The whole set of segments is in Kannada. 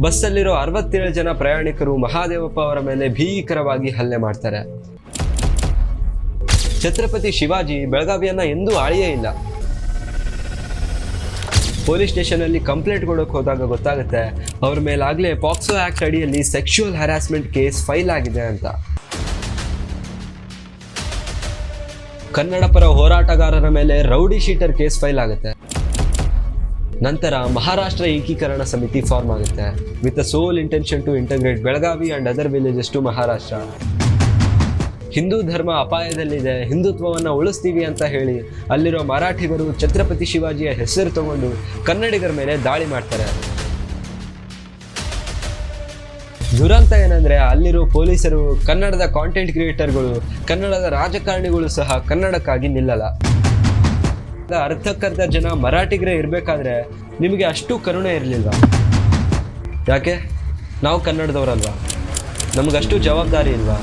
ಬಸ್ಸಲ್ಲಿರೋ 67 ಜನ ಪ್ರಯಾಣಿಕರು ಮಹಾದೇವಪ್ಪ ಅವರ ಮೇಲೆ ಭೀಕರವಾಗಿ ಹಲ್ಲೆ ಮಾಡ್ತಾರೆ. ಛತ್ರಪತಿ ಶಿವಾಜಿ ಬೆಳಗಾವಿಯನ್ನ ಎಂದೂ ಆಳಿಯೇ ಇಲ್ಲ. ಪೊಲೀಸ್ ಸ್ಟೇಷನ್ ಅಲ್ಲಿ ಕಂಪ್ಲೇಂಟ್ ಕೊಡೋಕೆ ಹೋದಾಗ ಗೊತ್ತಾಗುತ್ತೆ ಅವ್ರ ಮೇಲಾಗಲೇ ಪಾಕ್ಸೋ ಆಕ್ಟ್ ಅಡಿಯಲ್ಲಿ ಸೆಕ್ಷುವಲ್ ಹ್ಯಾರಾಸ್ಮೆಂಟ್ ಕೇಸ್ ಫೈಲ್ ಆಗಿದೆ ಅಂತ. ಕನ್ನಡ ಪರ ಹೋರಾಟಗಾರರ ಮೇಲೆ ರೌಡಿ ಶೀಟರ್ ಕೇಸ್ ಫೈಲ್ ಆಗುತ್ತೆ. ನಂತರ ಮಹಾರಾಷ್ಟ್ರ ಏಕೀಕರಣ ಸಮಿತಿ ಫಾರ್ಮ್ ಆಗುತ್ತೆ with a sole intention to integrate Belagavi and other villages to Maharashtra. Hindu ಧರ್ಮ ಅಪಾಯದಲ್ಲಿದೆ, ಹಿಂದುತ್ವವನ್ನು ಉಳಿಸ್ತೀವಿ ಅಂತ ಹೇಳಿ ಅಲ್ಲಿರೋ ಮರಾಠಿಗರು ಛತ್ರಪತಿ ಶಿವಾಜಿಯ ಹೆಸರು ತಗೊಂಡು ಕನ್ನಡಿಗರ ಮೇಲೆ ದಾಳಿ ಮಾಡ್ತಾರೆ. ದುರಂತ ಏನಂದ್ರೆ ಅಲ್ಲಿರೋ ಪೊಲೀಸರು, ಕನ್ನಡದ ಕಾಂಟೆಂಟ್ ಕ್ರಿಯೇಟರ್ಗಳು, ಕನ್ನಡದ ರಾಜಕಾರಣಿಗಳು ಸಹ ಕನ್ನಡಕ್ಕಾಗಿ ನಿಲ್ಲಲ್ಲ. ಅರ್ಧಕ್ಕರ್ಧ ಜನ ಮರಾಠಿಗರೇ ಇರಬೇಕಾದ್ರೆ ನಿಮಗೆ ಅಷ್ಟು ಕರುಣೆ ಇರಲಿಲ್ವಾ? ಯಾಕೆ? ನಾವು ಕನ್ನಡದವರಲ್ವಾ? ನಮಗಷ್ಟು ಜವಾಬ್ದಾರಿ ಇಲ್ವಾ?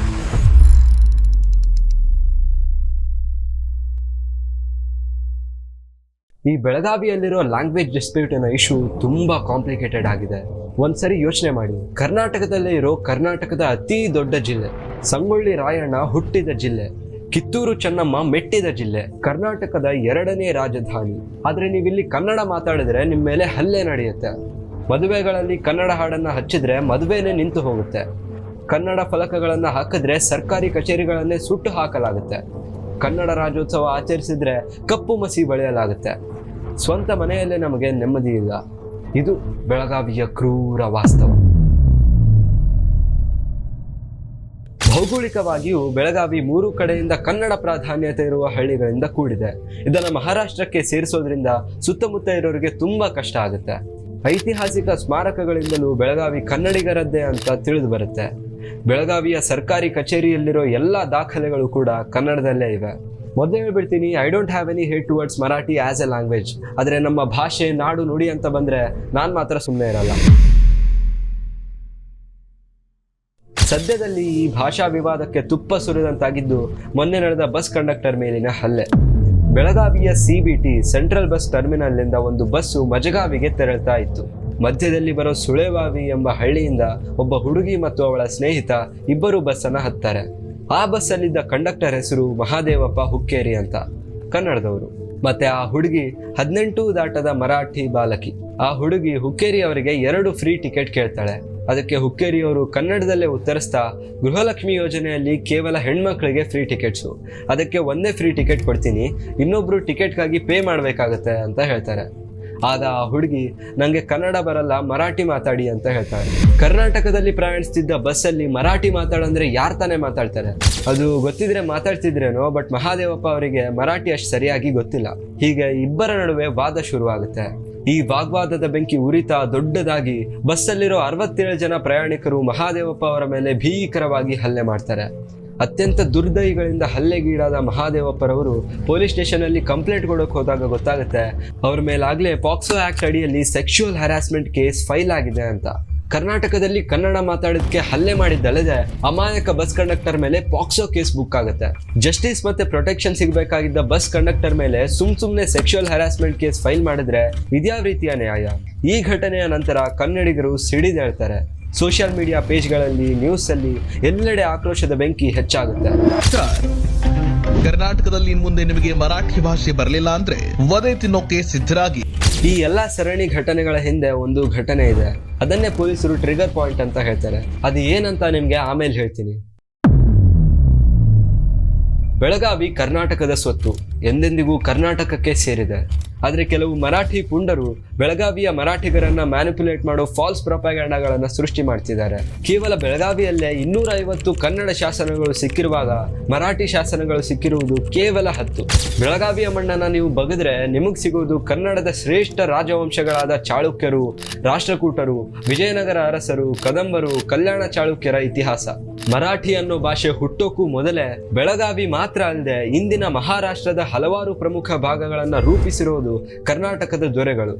ಈ ಬೆಳಗಾವಿಯಲ್ಲಿರೋ ಲ್ಯಾಂಗ್ವೇಜ್ ಡಿಸ್ಪ್ಯೂಟಿನ ಇಶ್ಯೂ ತುಂಬಾ ಕಾಂಪ್ಲಿಕೇಟೆಡ್ ಆಗಿದೆ. ಒಂದ್ಸರಿ ಯೋಚನೆ ಮಾಡಿ, ಕರ್ನಾಟಕದಲ್ಲೇ ಇರೋ ಕರ್ನಾಟಕದ ಅತಿ ದೊಡ್ಡ ಜಿಲ್ಲೆ, ಸಂಗೊಳ್ಳಿ ರಾಯಣ್ಣ ಹುಟ್ಟಿದ ಜಿಲ್ಲೆ, ಕಿತ್ತೂರು ಚೆನ್ನಮ್ಮ ಮೆಟ್ಟಿದ ಜಿಲ್ಲೆ, ಕರ್ನಾಟಕದ 2ನೇ ರಾಜಧಾನಿ. ಆದ್ರೆ ನೀವಿಲ್ಲಿ ಕನ್ನಡ ಮಾತಾಡಿದ್ರೆ ನಿಮ್ಮ ಮೇಲೆ ಹಲ್ಲೆ ನಡೆಯುತ್ತೆ. ಮದುವೆಗಳಲ್ಲಿ ಕನ್ನಡ ಹಾಡನ್ನ ಹಚ್ಚಿದ್ರೆ ಮದುವೆನೇ ನಿಂತು ಹೋಗುತ್ತೆ. ಕನ್ನಡ ಫಲಕಗಳನ್ನ ಹಾಕಿದ್ರೆ ಸರ್ಕಾರಿ ಕಚೇರಿಗಳನ್ನೇ ಸುಟ್ಟು ಹಾಕಲಾಗುತ್ತೆ. ಕನ್ನಡ ರಾಜ್ಯೋತ್ಸವ ಆಚರಿಸಿದ್ರೆ ಕಪ್ಪು ಮಸಿ ಬಳಿಯಲಾಗುತ್ತೆ. ಸ್ವಂತ ಮನೆಯಲ್ಲೇ ನಮಗೆ ನೆಮ್ಮದಿ ಇಲ್ಲ. ಇದು ಬೆಳಗಾವಿಯ ಕ್ರೂರ ವಾಸ್ತವ. ಭೌಗೋಳಿಕವಾಗಿಯೂ ಬೆಳಗಾವಿ 3 ಕಡೆಯಿಂದ ಕನ್ನಡ ಪ್ರಾಧಾನ್ಯತೆ ಇರುವ ಹಳ್ಳಿಗಳಿಂದ ಕೂಡಿದೆ. ಇದನ್ನು ಮಹಾರಾಷ್ಟ್ರಕ್ಕೆ ಸೇರಿಸೋದ್ರಿಂದ ಸುತ್ತಮುತ್ತ ಇರೋರಿಗೆ ತುಂಬಾ ಕಷ್ಟ ಆಗುತ್ತೆ. ಐತಿಹಾಸಿಕ ಸ್ಮಾರಕಗಳಿಂದಲೂ ಬೆಳಗಾವಿ ಕನ್ನಡಿಗರದ್ದೇ ಅಂತ ತಿಳಿದು ಬರುತ್ತೆ. ಬೆಳಗಾವಿಯ ಸರ್ಕಾರಿ ಕಚೇರಿಯಲ್ಲಿರೋ ಎಲ್ಲ ದಾಖಲೆಗಳು ಕೂಡ ಕನ್ನಡದಲ್ಲೇ ಇವೆ. ಮೊದಲೇ ಹೇಳ್ಬಿಡ್ತೀನಿ, I don't have any hate towards Marathi as A language. ಆದರೆ ನಮ್ಮ ಭಾಷೆ, ನಾಡು, ನುಡಿ ಅಂತ ಬಂದರೆ ನಾನು ಮಾತ್ರ ಸುಮ್ಮನೆ ಇರಲ್ಲ. ಸದ್ಯದಲ್ಲಿ ಈ ಭಾಷಾ ವಿವಾದಕ್ಕೆ ತುಪ್ಪ ಸುರಿದಂತಾಗಿದ್ದು ಮೊನ್ನೆ ನಡೆದ ಬಸ್ ಕಂಡಕ್ಟರ್ ಮೇಲಿನ ಹಲ್ಲೆ. ಬೆಳಗಾವಿಯ CBT ಸೆಂಟ್ರಲ್ ಬಸ್ ಟರ್ಮಿನಲ್ನಿಂದ ಒಂದು ಬಸ್ಸು ಮಜಗಾವಿಗೆ ತೆರಳ್ತಾ ಇತ್ತು. ಮಧ್ಯದಲ್ಲಿ ಬರೋ ಸುಳೆವಾವಿ ಎಂಬ ಹಳ್ಳಿಯಿಂದ ಒಬ್ಬ ಹುಡುಗಿ ಮತ್ತು ಅವಳ ಸ್ನೇಹಿತ ಇಬ್ಬರು ಬಸ್ಸನ್ನು ಹತ್ತಾರೆ. ಆ ಬಸ್ಸಲ್ಲಿದ್ದ ಕಂಡಕ್ಟರ್ ಹೆಸರು ಮಹಾದೇವಪ್ಪ ಹುಕ್ಕೇರಿ ಅಂತ, ಕನ್ನಡದವರು. ಮತ್ತೆ ಆ ಹುಡುಗಿ 18 ದಾಟದ ಮರಾಠಿ ಬಾಲಕಿ. ಆ ಹುಡುಗಿ ಹುಕ್ಕೇರಿ ಅವರಿಗೆ 2 ಫ್ರೀ ಟಿಕೆಟ್ ಕೇಳ್ತಾಳೆ. ಅದಕ್ಕೆ ಹುಕ್ಕೇರಿಯವರು ಕನ್ನಡದಲ್ಲೇ ಉತ್ತರಿಸ್ತಾ, ಗೃಹಲಕ್ಷ್ಮಿ ಯೋಜನೆಯಲ್ಲಿ ಕೇವಲ ಹೆಣ್ಮಕ್ಳಿಗೆ ಫ್ರೀ ಟಿಕೆಟ್ಸು, ಅದಕ್ಕೆ ಒಂದೇ ಫ್ರೀ ಟಿಕೆಟ್ ಕೊಡ್ತೀನಿ, ಇನ್ನೊಬ್ರು ಟಿಕೆಟ್ಗಾಗಿ ಪೇ ಮಾಡಬೇಕಾಗತ್ತೆ ಅಂತ ಹೇಳ್ತಾರೆ. ಆಗ ಆ ಹುಡುಗಿ, ನನಗೆ ಕನ್ನಡ ಬರಲ್ಲ, ಮರಾಠಿ ಮಾತಾಡಿ ಅಂತ ಹೇಳ್ತಾಳೆ. ಕರ್ನಾಟಕದಲ್ಲಿ ಪ್ರಯಾಣಿಸ್ತಿದ್ದ ಬಸ್ಸಲ್ಲಿ ಮರಾಠಿ ಮಾತಾಡಂದ್ರೆ ಯಾರು ತಾನೇ ಮಾತಾಡ್ತಾರೆ? ಅದು ಗೊತ್ತಿದ್ರೆ ಮಾತಾಡ್ತಿದ್ರೇನೋ, ಬಟ್ ಮಹಾದೇವಪ್ಪ ಅವರಿಗೆ ಮರಾಠಿ ಅಷ್ಟು ಸರಿಯಾಗಿ ಗೊತ್ತಿಲ್ಲ. ಹೀಗೆ ಇಬ್ಬರ ನಡುವೆ ವಾದ ಶುರುವಾಗುತ್ತೆ. ಈ ವಾಗ್ವಾದದ ಬೆಂಕಿ ಉರಿತಾ ದೊಡ್ಡದಾಗಿ ಬಸ್ಸಲ್ಲಿರೋ 67 ಜನ ಪ್ರಯಾಣಿಕರು ಮಹಾದೇವಪ್ಪ ಅವರ ಮೇಲೆ ಭೀಕರವಾಗಿ ಹಲ್ಲೆ ಮಾಡ್ತಾರೆ. ಅತ್ಯಂತ ದುರ್ದೈಗಳಿಂದ ಹಲ್ಲೆಗೀಡಾದ ಮಹಾದೇವಪ್ಪರವರು ಪೊಲೀಸ್ ಸ್ಟೇಷನ್ ಅಲ್ಲಿ ಕಂಪ್ಲೇಂಟ್ ಕೊಡೋಕೆ ಹೋದಾಗ ಗೊತ್ತಾಗುತ್ತೆ ಅವ್ರ ಮೇಲಾಗಲೇ ಪಾಕ್ಸೋ ಆಕ್ಟ್ ಅಡಿಯಲ್ಲಿ ಸೆಕ್ಷುವಲ್ ಹ್ಯಾರಾಸ್ಮೆಂಟ್ ಕೇಸ್ ಫೈಲ್ ಆಗಿದೆ ಅಂತ. ಕರ್ನಾಟಕದಲ್ಲಿ ಕನ್ನಡ ಮಾತಾಡೋದಕ್ಕೆ ಹಲ್ಲೆ ಮಾಡಿದ್ದಲ್ಲದೆ ಅಮಾಯಕ ಬಸ್ ಕಂಡಕ್ಟರ್ ಮೇಲೆ ಪಾಕ್ಸೋ ಕೇಸ್ ಬುಕ್ ಆಗುತ್ತೆ. ಜಸ್ಟಿಸ್ ಮತ್ತೆ ಪ್ರೊಟೆಕ್ಷನ್ ಸಿಗಬೇಕಾಗಿದ್ದ ಬಸ್ ಕಂಡಕ್ಟರ್ ಮೇಲೆ ಸುಮ್ನೆ ಸೆಕ್ಷುವಲ್ ಹ್ಯಾರಾಸ್ಮೆಂಟ್ ಕೇಸ್ ಫೈಲ್ ಮಾಡಿದ್ರೆ ಇದ್ಯಾವ ರೀತಿಯ ನ್ಯಾಯ? ಈ ಘಟನೆಯ ನಂತರ ಕನ್ನಡಿಗರು ಸಿಡಿದೇಳ್ತಾರೆ. ಸೋಷಿಯಲ್ ಮೀಡಿಯಾ ಪೇಜ್ಗಳಲ್ಲಿ, ನ್ಯೂಸ್ ಅಲ್ಲಿ ಎಲ್ಲೆಡೆ ಆಕ್ರೋಶದ ಬೆಂಕಿ ಹೆಚ್ಚಾಗುತ್ತೆ. ಕರ್ನಾಟಕದಲ್ಲಿ ಮುಂದೆ ನಿಮಗೆ ಮರಾಠಿ ಭಾಷೆ ಬರಲಿಲ್ಲ ಅಂದ್ರೆ ವಧೆ ತಿನ್ನೋಕೆ ಸಿದ್ಧರಾಗಿ. ಈ ಎಲ್ಲ ಸರಣಿ ಘಟನೆಗಳ ಹಿಂದೆ ಒಂದು ಘಟನೆ ಇದೆ. ಅದನ್ನೇ ಪೊಲೀಸರು ಟ್ರಿಗರ್ ಪಾಯಿಂಟ್ ಅಂತ ಹೇಳ್ತಾರೆ. ಅದು ಏನಂತ ನಿಮ್ಗೆ ಆಮೇಲೆ ಹೇಳ್ತೀನಿ. ಬೆಳಗಾವಿ ಕರ್ನಾಟಕದ ಸ್ವತ್ತು, ಎಂದೆಂದಿಗೂ ಕರ್ನಾಟಕಕ್ಕೆ ಸೇರಿದೆ. ಆದರೆ ಕೆಲವು ಮರಾಠಿ ಪುಂಡರು ಬೆಳಗಾವಿಯ ಮರಾಠಿಗರನ್ನ ಮ್ಯಾನಿಪುಲೇಟ್ ಮಾಡೋ ಫಾಲ್ಸ್ ಪ್ರೊಪಗ್ಯಾಂಡಾಗಳನ್ನು ಸೃಷ್ಟಿ ಮಾಡ್ತಿದ್ದಾರೆ. ಕೇವಲ ಬೆಳಗಾವಿಯಲ್ಲೇ 250 ಕನ್ನಡ ಶಾಸನಗಳು ಸಿಕ್ಕಿರುವಾಗ ಮರಾಠಿ ಶಾಸನಗಳು ಸಿಕ್ಕಿರುವುದು ಕೇವಲ 10. ಬೆಳಗಾವಿಯ ಮಣ್ಣನ್ನು ನೀವು ಬಗೆದ್ರೆ ನಿಮಗೆ ಸಿಗುವುದು ಕನ್ನಡದ ಶ್ರೇಷ್ಠ ರಾಜವಂಶಗಳಾದ ಚಾಳುಕ್ಯರು, ರಾಷ್ಟ್ರಕೂಟರು, ವಿಜಯನಗರ ಅರಸರು, ಕದಂಬರು, ಕಲ್ಯಾಣ ಚಾಳುಕ್ಯರ ಇತಿಹಾಸ. ಮರಾಠಿ ಅನ್ನೋ ಭಾಷೆ ಹುಟ್ಟೋಕ್ಕೂ ಮೊದಲೇ ಬೆಳಗಾವಿ ಮಾತ್ರ ಅಲ್ಲದೆ ಇಂದಿನ ಮಹಾರಾಷ್ಟ್ರದ ಹಲವಾರು ಪ್ರಮುಖ ಭಾಗಗಳನ್ನು ರೂಪಿಸಿರುವುದು ಕರ್ನಾಟಕದ ದೊರೆಗಳು.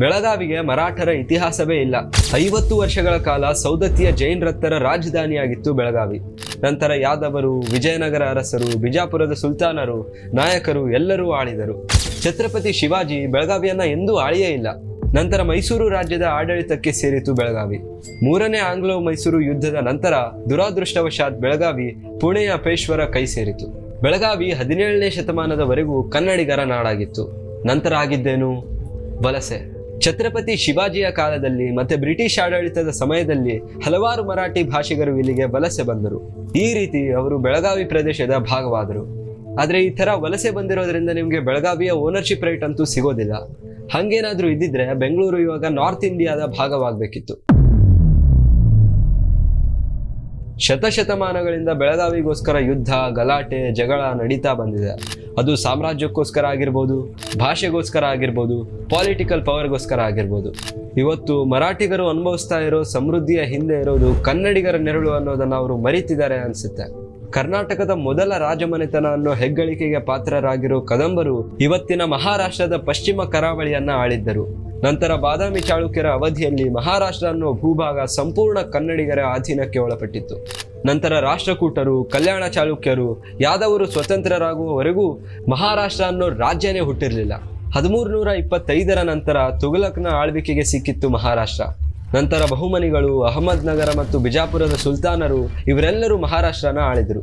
ಬೆಳಗಾವಿಗೆ ಮರಾಠರ ಇತಿಹಾಸವೇ ಇಲ್ಲ. 50 ವರ್ಷಗಳ ಕಾಲ ಸೌದತ್ತಿಯ ಜೈನ್ ರತ್ತರ ರಾಜಧಾನಿಯಾಗಿತ್ತು ಬೆಳಗಾವಿ. ನಂತರ ಯಾದವರು, ವಿಜಯನಗರ ಅರಸರು, ಬಿಜಾಪುರದ ಸುಲ್ತಾನರು, ನಾಯಕರು ಎಲ್ಲರೂ ಆಳಿದರು. ಛತ್ರಪತಿ ಶಿವಾಜಿ ಬೆಳಗಾವಿಯನ್ನ ಎಂದೂ ಆಳಿಯೇ ಇಲ್ಲ. ನಂತರ ಮೈಸೂರು ರಾಜ್ಯದ ಆಡಳಿತಕ್ಕೆ ಸೇರಿತು ಬೆಳಗಾವಿ. ಮೂರನೇ ಆಂಗ್ಲೋ ಮೈಸೂರು ಯುದ್ಧದ ನಂತರ ದುರಾದೃಷ್ಟವಶಾತ್ ಬೆಳಗಾವಿ ಪುಣೆಯ ಪೇಶ್ವರ ಕೈ ಸೇರಿತು. ಬೆಳಗಾವಿ 17ನೇ ಶತಮಾನದವರೆಗೂ ಕನ್ನಡಿಗರ ನಾಡಾಗಿತ್ತು. ನಂತರ ಆಗಿದ್ದೇನು? ವಲಸೆ. ಛತ್ರಪತಿ ಶಿವಾಜಿಯ ಕಾಲದಲ್ಲಿ ಮತ್ತೆ ಬ್ರಿಟಿಷ್ ಆಡಳಿತದ ಸಮಯದಲ್ಲಿ ಹಲವಾರು ಮರಾಠಿ ಭಾಷಿಗರು ಇಲ್ಲಿಗೆ ವಲಸೆ ಬಂದರು. ಈ ರೀತಿ ಅವರು ಬೆಳಗಾವಿ ಪ್ರದೇಶದ ಭಾಗವಾದರು. ಆದರೆ ಈ ಥರ ವಲಸೆ ಬಂದಿರೋದ್ರಿಂದ ನಿಮಗೆ ಬೆಳಗಾವಿಯ ಓನರ್ಶಿಪ್ ರೈಟ್ ಅಂತೂ ಸಿಗೋದಿಲ್ಲ. ಹಂಗೇನಾದ್ರೂ ಇದ್ದಿದ್ರೆ ಬೆಂಗಳೂರು ಇವಾಗ ನಾರ್ತ್ ಇಂಡಿಯಾದ ಭಾಗವಾಗಬೇಕಿತ್ತು. ಶತಶತಮಾನಗಳಿಂದ ಬೆಳಗಾವಿಗೋಸ್ಕರ ಯುದ್ಧ, ಗಲಾಟೆ, ಜಗಳ ನಡೀತಾ ಬಂದಿದೆ. ಅದು ಸಾಮ್ರಾಜ್ಯಕ್ಕೋಸ್ಕರ ಆಗಿರ್ಬೋದು, ಭಾಷೆಗೋಸ್ಕರ ಆಗಿರ್ಬೋದು, ಪೊಲಿಟಿಕಲ್ ಪವರ್ಗೋಸ್ಕರ ಆಗಿರ್ಬೋದು. ಇವತ್ತು ಮರಾಠಿಗರು ಅನುಭವಿಸ್ತಾ ಇರೋ ಸಮೃದ್ಧಿಯ ಹಿಂದೆ ಇರೋದು ಕನ್ನಡಿಗರ ನೆರಳು ಅನ್ನೋದನ್ನು ಅವರು ಮರೀತಿದ್ದಾರೆ ಅನ್ಸುತ್ತೆ. ಕರ್ನಾಟಕದ ಮೊದಲ ರಾಜಮನೆತನ ಅನ್ನೋ ಹೆಗ್ಗಳಿಕೆಗೆ ಪಾತ್ರರಾಗಿರೋ ಕದಂಬರು ಇವತ್ತಿನ ಮಹಾರಾಷ್ಟ್ರದ ಪಶ್ಚಿಮ ಕರಾವಳಿಯನ್ನ ಆಳಿದ್ದರು. ನಂತರ ಬಾದಾಮಿ ಚಾಳುಕ್ಯರ ಅವಧಿಯಲ್ಲಿ ಮಹಾರಾಷ್ಟ್ರ ಅನ್ನೋ ಭೂಭಾಗ ಸಂಪೂರ್ಣ ಕನ್ನಡಿಗರ ಅಧೀನಕ್ಕೆ ಒಳಪಟ್ಟಿತ್ತು. ನಂತರ ರಾಷ್ಟ್ರಕೂಟರು, ಕಲ್ಯಾಣ ಚಾಲುಕ್ಯರು, ಯಾದವರು ಸ್ವತಂತ್ರರಾಗುವವರೆಗೂ ಮಹಾರಾಷ್ಟ್ರ ಅನ್ನೋ ರಾಜ್ಯನೇ ಹುಟ್ಟಿರಲಿಲ್ಲ. 1325 ನಂತರ ತುಘಲಕ್ನ ಆಳ್ವಿಕೆಗೆ ಸಿಕ್ಕಿತ್ತು ಮಹಾರಾಷ್ಟ್ರ. ನಂತರ ಬಹುಮನಿಗಳು, ಅಹಮದ್ ನಗರ ಮತ್ತು ಬಿಜಾಪುರದ ಸುಲ್ತಾನರು ಇವರೆಲ್ಲರೂ ಮಹಾರಾಷ್ಟ್ರನ ಆಳಿದರು.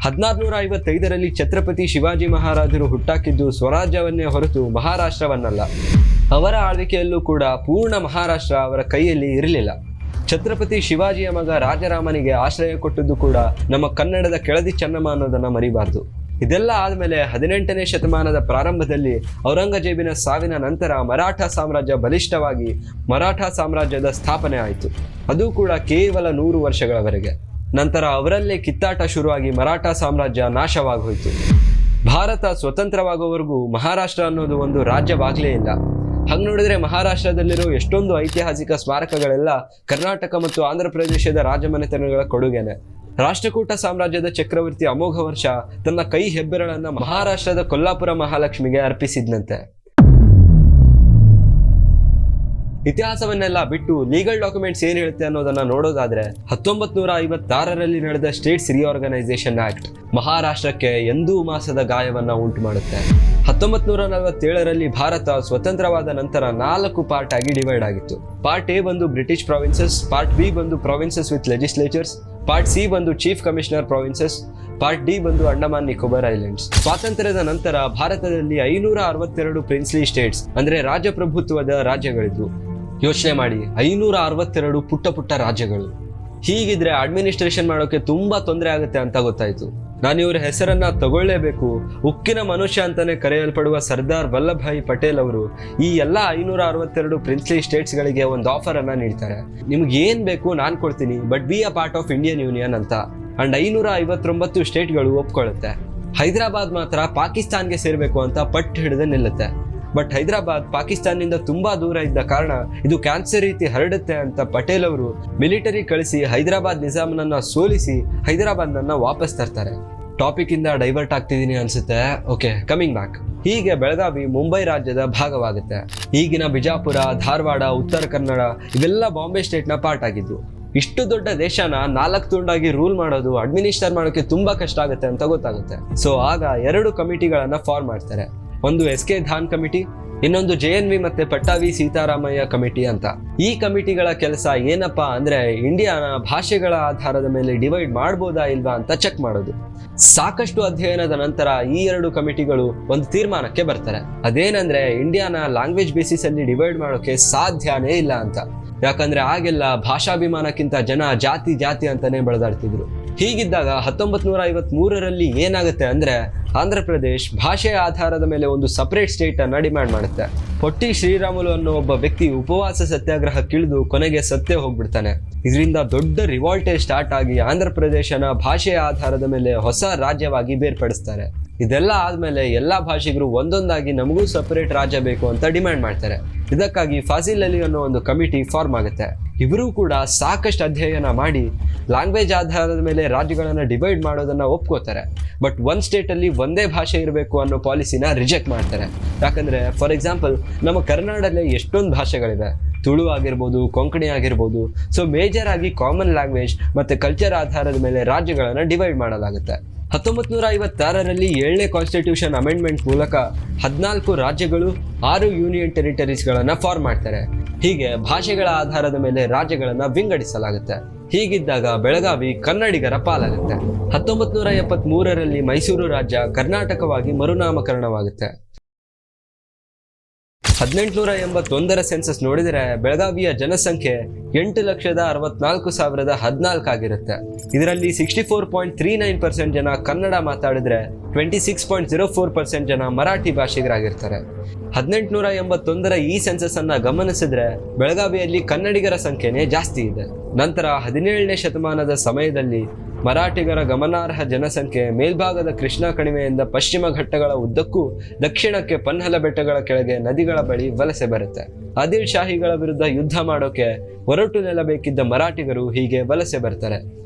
1655 ಛತ್ರಪತಿ ಶಿವಾಜಿ ಮಹಾರಾಜರು ಹುಟ್ಟಾಕಿದ್ದು ಸ್ವರಾಜ್ಯವನ್ನೇ ಹೊರತು ಮಹಾರಾಷ್ಟ್ರವನ್ನಲ್ಲ. ಅವರ ಆಳ್ವಿಕೆಯಲ್ಲೂ ಕೂಡ ಪೂರ್ಣ ಮಹಾರಾಷ್ಟ್ರ ಅವರ ಕೈಯಲ್ಲಿ ಇರಲಿಲ್ಲ. ಛತ್ರಪತಿ ಶಿವಾಜಿಯ ಮಗ ರಾಜರಾಮನಿಗೆ ಆಶ್ರಯ ಕೊಟ್ಟದ್ದು ಕೂಡ ನಮ್ಮ ಕನ್ನಡದ ಕೆಳದಿ ಚೆನ್ನಮ್ಮ ಅನ್ನೋದನ್ನ ಮರಿಬಾರ್ದು. ಇದೆಲ್ಲ ಆದಮೇಲೆ 18ನೇ ಶತಮಾನದ ಪ್ರಾರಂಭದಲ್ಲಿ ಔರಂಗಜೇಬಿನ ಸಾವಿನ ನಂತರ ಮರಾಠ ಸಾಮ್ರಾಜ್ಯ ಬಲಿಷ್ಠವಾಗಿ ಮರಾಠ ಸಾಮ್ರಾಜ್ಯದ ಸ್ಥಾಪನೆ ಆಯಿತು. ಅದು ಕೂಡ ಕೇವಲ 100 ವರ್ಷಗಳವರೆಗೆ. ನಂತರ ಅವರಲ್ಲೇ ಕಿತ್ತಾಟ ಶುರುವಾಗಿ ಮರಾಠ ಸಾಮ್ರಾಜ್ಯ ನಾಶವಾಗೋಯಿತು. ಭಾರತ ಸ್ವತಂತ್ರವಾಗುವವರೆಗೂ ಮಹಾರಾಷ್ಟ್ರ ಅನ್ನೋದು ಒಂದು ರಾಜ್ಯವಾಗಲೇ ಇಲ್ಲ. ಹಂಗೆ ನೋಡಿದ್ರೆ ಮಹಾರಾಷ್ಟ್ರದಲ್ಲಿರೋ ಎಷ್ಟೊಂದು ಐತಿಹಾಸಿಕ ಸ್ಮಾರಕಗಳೆಲ್ಲ ಕರ್ನಾಟಕ ಮತ್ತು ಆಂಧ್ರ ಪ್ರದೇಶದ ರಾಜಮನೆತನಗಳ ಕೊಡುಗೆನೆ. ರಾಷ್ಟ್ರಕೂಟ ಸಾಮ್ರಾಜ್ಯದ ಚಕ್ರವರ್ತಿ ಅಮೋಘ ವರ್ಷ ತನ್ನ ಕೈ ಹೆಬ್ಬೆರಳನ್ನ ಮಹಾರಾಷ್ಟ್ರದ ಕೊಲ್ಲಾಪುರ ಮಹಾಲಕ್ಷ್ಮಿಗೆ ಅರ್ಪಿಸಿದ್ನಂತೆ. ಇತಿಹಾಸವನ್ನೆಲ್ಲ ಬಿಟ್ಟು ಲೀಗಲ್ ಡಾಕ್ಯುಮೆಂಟ್ಸ್ ಏನ್ ಹೇಳುತ್ತೆ ಅನ್ನೋದನ್ನ ನೋಡೋದಾದ್ರೆ 1956 ನಡೆದ ಸ್ಟೇಟ್ಸ್ ರಿಆರ್ಗನೈಸೇಷನ್ ಆಕ್ಟ್ ಮಹಾರಾಷ್ಟ್ರಕ್ಕೆ ಎಂದೂ ಮಾಸದ ಗಾಯವನ್ನ ಉಂಟು ಮಾಡುತ್ತೆ. 1947 ಭಾರತ ಸ್ವತಂತ್ರವಾದ ನಂತರ 4 ಪಾರ್ಟ್ ಆಗಿ ಡಿವೈಡ್ ಆಗಿತ್ತು. ಪಾರ್ಟ್ ಎ ಬಂದು ಬ್ರಿಟಿಷ್ ಪ್ರಾವಿನ್ಸಸ್, ಪಾರ್ಟ್ ಬಿ ಬಂದು provinces with legislatures, part C ಬಂದು chief commissioner provinces, part D ಬಂದು ಅಂಡಮಾನ್ ನಿಕೋಬಾರ್ ಐಲ್ಯಾಂಡ್ಸ್. ಸ್ವಾತಂತ್ರ್ಯದ ನಂತರ ಭಾರತದಲ್ಲಿ 562 ಪ್ರಿನ್ಸ್ಲಿ ಸ್ಟೇಟ್ಸ್ ಅಂದ್ರೆ ರಾಜಪ್ರಭುತ್ವದ ರಾಜ್ಯಗಳಿದ್ವು. ಯೋಚನೆ ಮಾಡಿ, 562 ಪುಟ್ಟ ಪುಟ್ಟ ರಾಜ್ಯಗಳು. ಹೀಗಿದ್ರೆ ಅಡ್ಮಿನಿಸ್ಟ್ರೇಷನ್ ಮಾಡೋಕೆ ತುಂಬಾ ತೊಂದರೆ ಆಗುತ್ತೆ ಅಂತ ಗೊತ್ತಾಯ್ತು. ನಾನು ಇವ್ರ ಹೆಸರನ್ನ ತಗೊಳ್ಳೇಬೇಕು. ಉಕ್ಕಿನ ಮನುಷ್ಯ ಅಂತಾನೆ ಕರೆಯಲ್ಪಡುವ ಸರ್ದಾರ್ ವಲ್ಲಭಭಾಯಿ ಪಟೇಲ್ ಅವರು ಈ ಎಲ್ಲ 562 ಪ್ರಿನ್ಸ್ಲಿ ಸ್ಟೇಟ್ಸ್ಗಳಿಗೆ ಒಂದು ಆಫರ್ ಅನ್ನ ನೀಡ್ತಾರೆ. ನಿಮ್ಗೆ ಏನ್ ಬೇಕು ನಾನು ಕೊಡ್ತೀನಿ, but be a part of Indian union ಅಂತ. ಅಂಡ್ 559 ಸ್ಟೇಟ್ಗಳು ಒಪ್ಕೊಳ್ಳುತ್ತೆ. ಹೈದರಾಬಾದ್ ಮಾತ್ರ ಪಾಕಿಸ್ತಾನ್ಗೆ ಸೇರ್ಬೇಕು ಅಂತ ಪಟ್ಟು ಹಿಡಿದು ನಿಲ್ಲುತ್ತೆ. ಬಟ್ ಹೈದರಾಬಾದ್ ಪಾಕಿಸ್ತಾನದಿಂದ ತುಂಬಾ ದೂರ ಇದ್ದ ಕಾರಣ ಇದು ಕ್ಯಾನ್ಸರ್ ರೀತಿ ಹರಡುತ್ತೆ ಅಂತ ಪಟೇಲ್ ಅವರು ಮಿಲಿಟರಿ ಕಳಿಸಿ ಹೈದರಾಬಾದ್ ನಿಜಾಮನನ್ನ ಸೋಲಿಸಿ ಹೈದರಾಬಾದ್ನನ್ನ ವಾಪಸ್ ತರ್ತಾರೆ. ಟಾಪಿಕ್ ಇಂದ ಡೈವರ್ಟ್ ಆಗ್ತಿದ್ದೀನಿ ಅನ್ಸುತ್ತೆ. Okay, coming back. ಹೀಗೆ ಬೆಳಗಾವಿ ಮುಂಬೈ ರಾಜ್ಯದ ಭಾಗವಾಗುತ್ತೆ. ಈಗಿನ ಬಿಜಾಪುರ, ಧಾರವಾಡ, ಉತ್ತರ ಕನ್ನಡ ಇವೆಲ್ಲ ಬಾಂಬೆ ಸ್ಟೇಟ್ನ ಪಾರ್ಟ್ ಆಗಿದ್ವು. ಇಷ್ಟು ದೊಡ್ಡ ದೇಶನ 4 ತುಂಡಾಗಿ ರೂಲ್ ಮಾಡೋದು, ಅಡ್ಮಿನಿಸ್ಟರ್ ಮಾಡೋಕೆ ತುಂಬಾ ಕಷ್ಟ ಆಗುತ್ತೆ ಅಂತ ಗೊತ್ತಾಗುತ್ತೆ. ಸೊ ಆಗ 2 ಕಮಿಟಿಗಳನ್ನ ಫಾರ್ಮ್ ಮಾಡ್ತಾರೆ. ಒಂದು ಎಸ್.ಕೆ. ಧಾನ್ ಕಮಿಟಿ, ಇನ್ನೊಂದು JNV ಮತ್ತೆ ಪಟ್ಟಾವಿ ಸೀತಾರಾಮಯ್ಯ ಕಮಿಟಿ ಅಂತ. ಈ ಕಮಿಟಿಗಳ ಕೆಲಸ ಏನಪ್ಪಾ ಅಂದ್ರೆ ಇಂಡಿಯಾನ ಭಾಷೆಗಳ ಆಧಾರದ ಮೇಲೆ ಡಿವೈಡ್ ಮಾಡ್ಬೋದಾ ಇಲ್ವಾ ಅಂತ ಚೆಕ್ ಮಾಡೋದು. ಸಾಕಷ್ಟು ಅಧ್ಯಯನದ ನಂತರ ಈ 2 ಕಮಿಟಿಗಳು ಒಂದು ತೀರ್ಮಾನಕ್ಕೆ ಬರ್ತಾರೆ. ಅದೇನಂದ್ರೆ ಇಂಡಿಯಾನ ಲ್ಯಾಂಗ್ವೇಜ್ ಬೇಸಿಸ್ ಅಲ್ಲಿ ಡಿವೈಡ್ ಮಾಡೋಕೆ ಸಾಧ್ಯನೇ ಇಲ್ಲ ಅಂತ. ಯಾಕಂದ್ರೆ ಆಗೆಲ್ಲ ಭಾಷಾಭಿಮಾನಕ್ಕಿಂತ ಜನ ಜಾತಿ ಜಾತಿ ಅಂತಾನೆ ಬೆಳೆದಾಡ್ತಿದ್ರು. ಹೀಗಿದ್ದಾಗ 1953 ಏನಾಗುತ್ತೆ ಅಂದ್ರೆ ಆಂಧ್ರ ಪ್ರದೇಶ್ ಭಾಷೆಯ ಆಧಾರದ ಮೇಲೆ ಒಂದು ಸಪರೇಟ್ ಸ್ಟೇಟ್ ಅನ್ನ ಡಿಮ್ಯಾಂಡ್ ಮಾಡುತ್ತೆ. ಪೊಟ್ಟಿ ಶ್ರೀರಾಮುಲು ಅನ್ನೋ ಒಬ್ಬ ವ್ಯಕ್ತಿ ಉಪವಾಸ ಸತ್ಯಾಗ್ರಹಕ್ಕಿಳಿದು ಕೊನೆಗೆ ಸತ್ತೇ ಹೋಗ್ಬಿಡ್ತಾನೆ. ಇದರಿಂದ ದೊಡ್ಡ ರಿವಾಲ್ಟೇ ಸ್ಟಾರ್ಟ್ ಆಗಿ ಆಂಧ್ರ ಪ್ರದೇಶನ ಭಾಷೆಯ ಆಧಾರದ ಮೇಲೆ ಹೊಸ ರಾಜ್ಯವಾಗಿ ಬೇರ್ಪಡಿಸ್ತಾರೆ. ಇದೆಲ್ಲ ಆದ್ಮೇಲೆ ಎಲ್ಲಾ ಭಾಷಿಗರು ಒಂದೊಂದಾಗಿ ನಮಗೂ ಸಪರೇಟ್ ರಾಜ್ಯ ಬೇಕು ಅಂತ ಡಿಮ್ಯಾಂಡ್ ಮಾಡ್ತಾರೆ. ಇದಕ್ಕಾಗಿ ಫಾಜಿಲ್ ಅಲಿ ಅನ್ನೋ ಒಂದು ಕಮಿಟಿ ಫಾರ್ಮ್ ಆಗುತ್ತೆ. ಇವರು ಕೂಡ ಸಾಕಷ್ಟು ಅಧ್ಯಯನ ಮಾಡಿ ಲ್ಯಾಂಗ್ವೇಜ್ ಆಧಾರದ ಮೇಲೆ ರಾಜ್ಯಗಳನ್ನು ಡಿವೈಡ್ ಮಾಡೋದನ್ನ ಒಪ್ಕೋತಾರೆ. ಬಟ್ ಒಂದು ಸ್ಟೇಟಲ್ಲಿ ಒಂದೇ ಭಾಷೆ ಇರಬೇಕು ಅನ್ನೋ ಪಾಲಿಸಿನ ರಿಜೆಕ್ಟ್ ಮಾಡ್ತಾರೆ. ಯಾಕಂದ್ರೆ ಫಾರ್ ಎಕ್ಸಾಂಪಲ್ ನಮ್ಮ ಕರ್ನಾಟಕದಲ್ಲಿ ಎಷ್ಟೊಂದು ಭಾಷೆಗಳಿವೆ. ತುಳು ಆಗಿರ್ಬೋದು, ಕೊಂಕಣಿ ಆಗಿರ್ಬೋದು. ಸೊ ಮೇಜರ್ ಆಗಿ ಕಾಮನ್ ಲ್ಯಾಂಗ್ವೇಜ್ ಮತ್ತೆ ಕಲ್ಚರ್ ಆಧಾರದ ಮೇಲೆ ರಾಜ್ಯಗಳನ್ನು ಡಿವೈಡ್ ಮಾಡಲಾಗುತ್ತೆ. 1956ರಲ್ಲಿ 7ನೇ ಕಾನ್ಸ್ಟಿಟ್ಯೂಷನ್ ಅಮೆಂಡ್ಮೆಂಟ್ ಮೂಲಕ 14 ರಾಜ್ಯಗಳು 6 ಯೂನಿಯನ್ ಟೆರಿಟರೀಸ್ಗಳನ್ನು ಫಾರ್ಮ್ ಮಾಡ್ತಾರೆ. ಹೀಗೆ ಭಾಷೆಗಳ ಆಧಾರದ ಮೇಲೆ ರಾಜ್ಯಗಳನ್ನು ವಿಂಗಡಿಸಲಾಗುತ್ತೆ. ಹೀಗಿದ್ದಾಗ ಬೆಳಗಾವಿ ಕನ್ನಡಿಗರ ಪಾಲಾಗುತ್ತೆ. 1973ರಲ್ಲಿ ಮೈಸೂರು ರಾಜ್ಯ ಕರ್ನಾಟಕವಾಗಿ ಮರುನಾಮಕರಣವಾಗುತ್ತೆ. 1881ರ ಸೆನ್ಸಸ್ ನೋಡಿದರೆ ಬೆಳಗಾವಿಯ ಜನಸಂಖ್ಯೆ 8,64,014 ಆಗಿರುತ್ತೆ. ಇದರಲ್ಲಿ 64.39% ಜನ ಕನ್ನಡ ಮಾತಾಡಿದ್ರೆ 26.04% ಜನ ಮರಾಠಿ ಭಾಷಿಗರಾಗಿರ್ತಾರೆ. 1881ರ ಈ ಸೆನ್ಸಸ್ ಅನ್ನ ಗಮನಿಸಿದ್ರೆ ಬೆಳಗಾವಿಯಲ್ಲಿ ಕನ್ನಡಿಗರ ಸಂಖ್ಯೆನೇ ಜಾಸ್ತಿ ಇದೆ. ನಂತರ 17ನೇ ಶತಮಾನದ ಸಮಯದಲ್ಲಿ ಮರಾಠಿಗರ ಗಮನಾರ್ಹ ಜನಸಂಖ್ಯೆ ಮೇಲ್ಭಾಗದ ಕೃಷ್ಣಾ ಕಣಿವೆಯಿಂದ ಪಶ್ಚಿಮ ಘಟ್ಟಗಳ ಉದ್ದಕ್ಕೂ ದಕ್ಷಿಣಕ್ಕೆ ಪನ್ಹಲ ಬೆಟ್ಟಗಳ ಕೆಳಗೆ ನದಿಗಳ ಬಳಿ ವಲಸೆ ಬರುತ್ತೆ. ಆದಿಲ್ ಶಾಹಿಗಳ ವಿರುದ್ಧ ಯುದ್ಧ ಮಾಡೋಕೆ ಹೊರಟು ನಿಲ್ಲಬೇಕಿದ್ದ ಮರಾಠಿಗರು ಹೀಗೆ ವಲಸೆ ಬರ್ತಾರೆ.